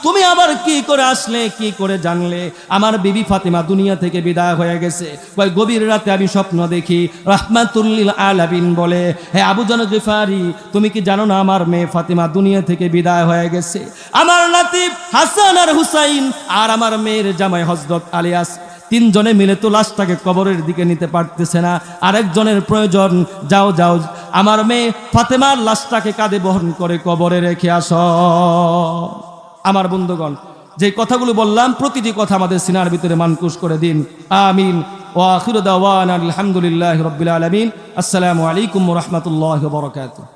তুমি আবার কি করে আসলে, কি করে জানলে আমার বিবি ফাতিমা দুনিয়া থেকে বিদায় হয়ে গেছে? কয় গভীর রাতে আমি স্বপ্ন দেখি। রাহমাতুল লিল আলামিন বলে, হে আবু যর গিফারি, তুমি কি জানো না আমার মেয়ে ফাতিমা দুনিয়া থেকে বিদায় হয়ে গেছে? আমার নাতি হাসান আর হুসাইন আর আমার মেয়ের জামাই হযরত আলী আছে, 3 জনে মিলে তো লাশটাকে কবরের দিকে নিতে পারতেছে না, আরেকজনের প্রয়োজন। যাও যাও, আমার মেয়ে ফাতেমার লাশটাকে কাঁধে বহন করে কবরে রেখে আসো। আমার বন্ধুগণ, যে কথাগুলো বললাম প্রতিটি কথা আমাদের সিনার ভিতরে মানকুশ করে দিন। আমিন। ওয়া আখিরু দাওয়ানা আলহামদুলিল্লাহি রাব্বিল আলামিন। আসসালামু আলাইকুম ওয়া রাহমাতুল্লাহি ওয়া বারাকাতুহু।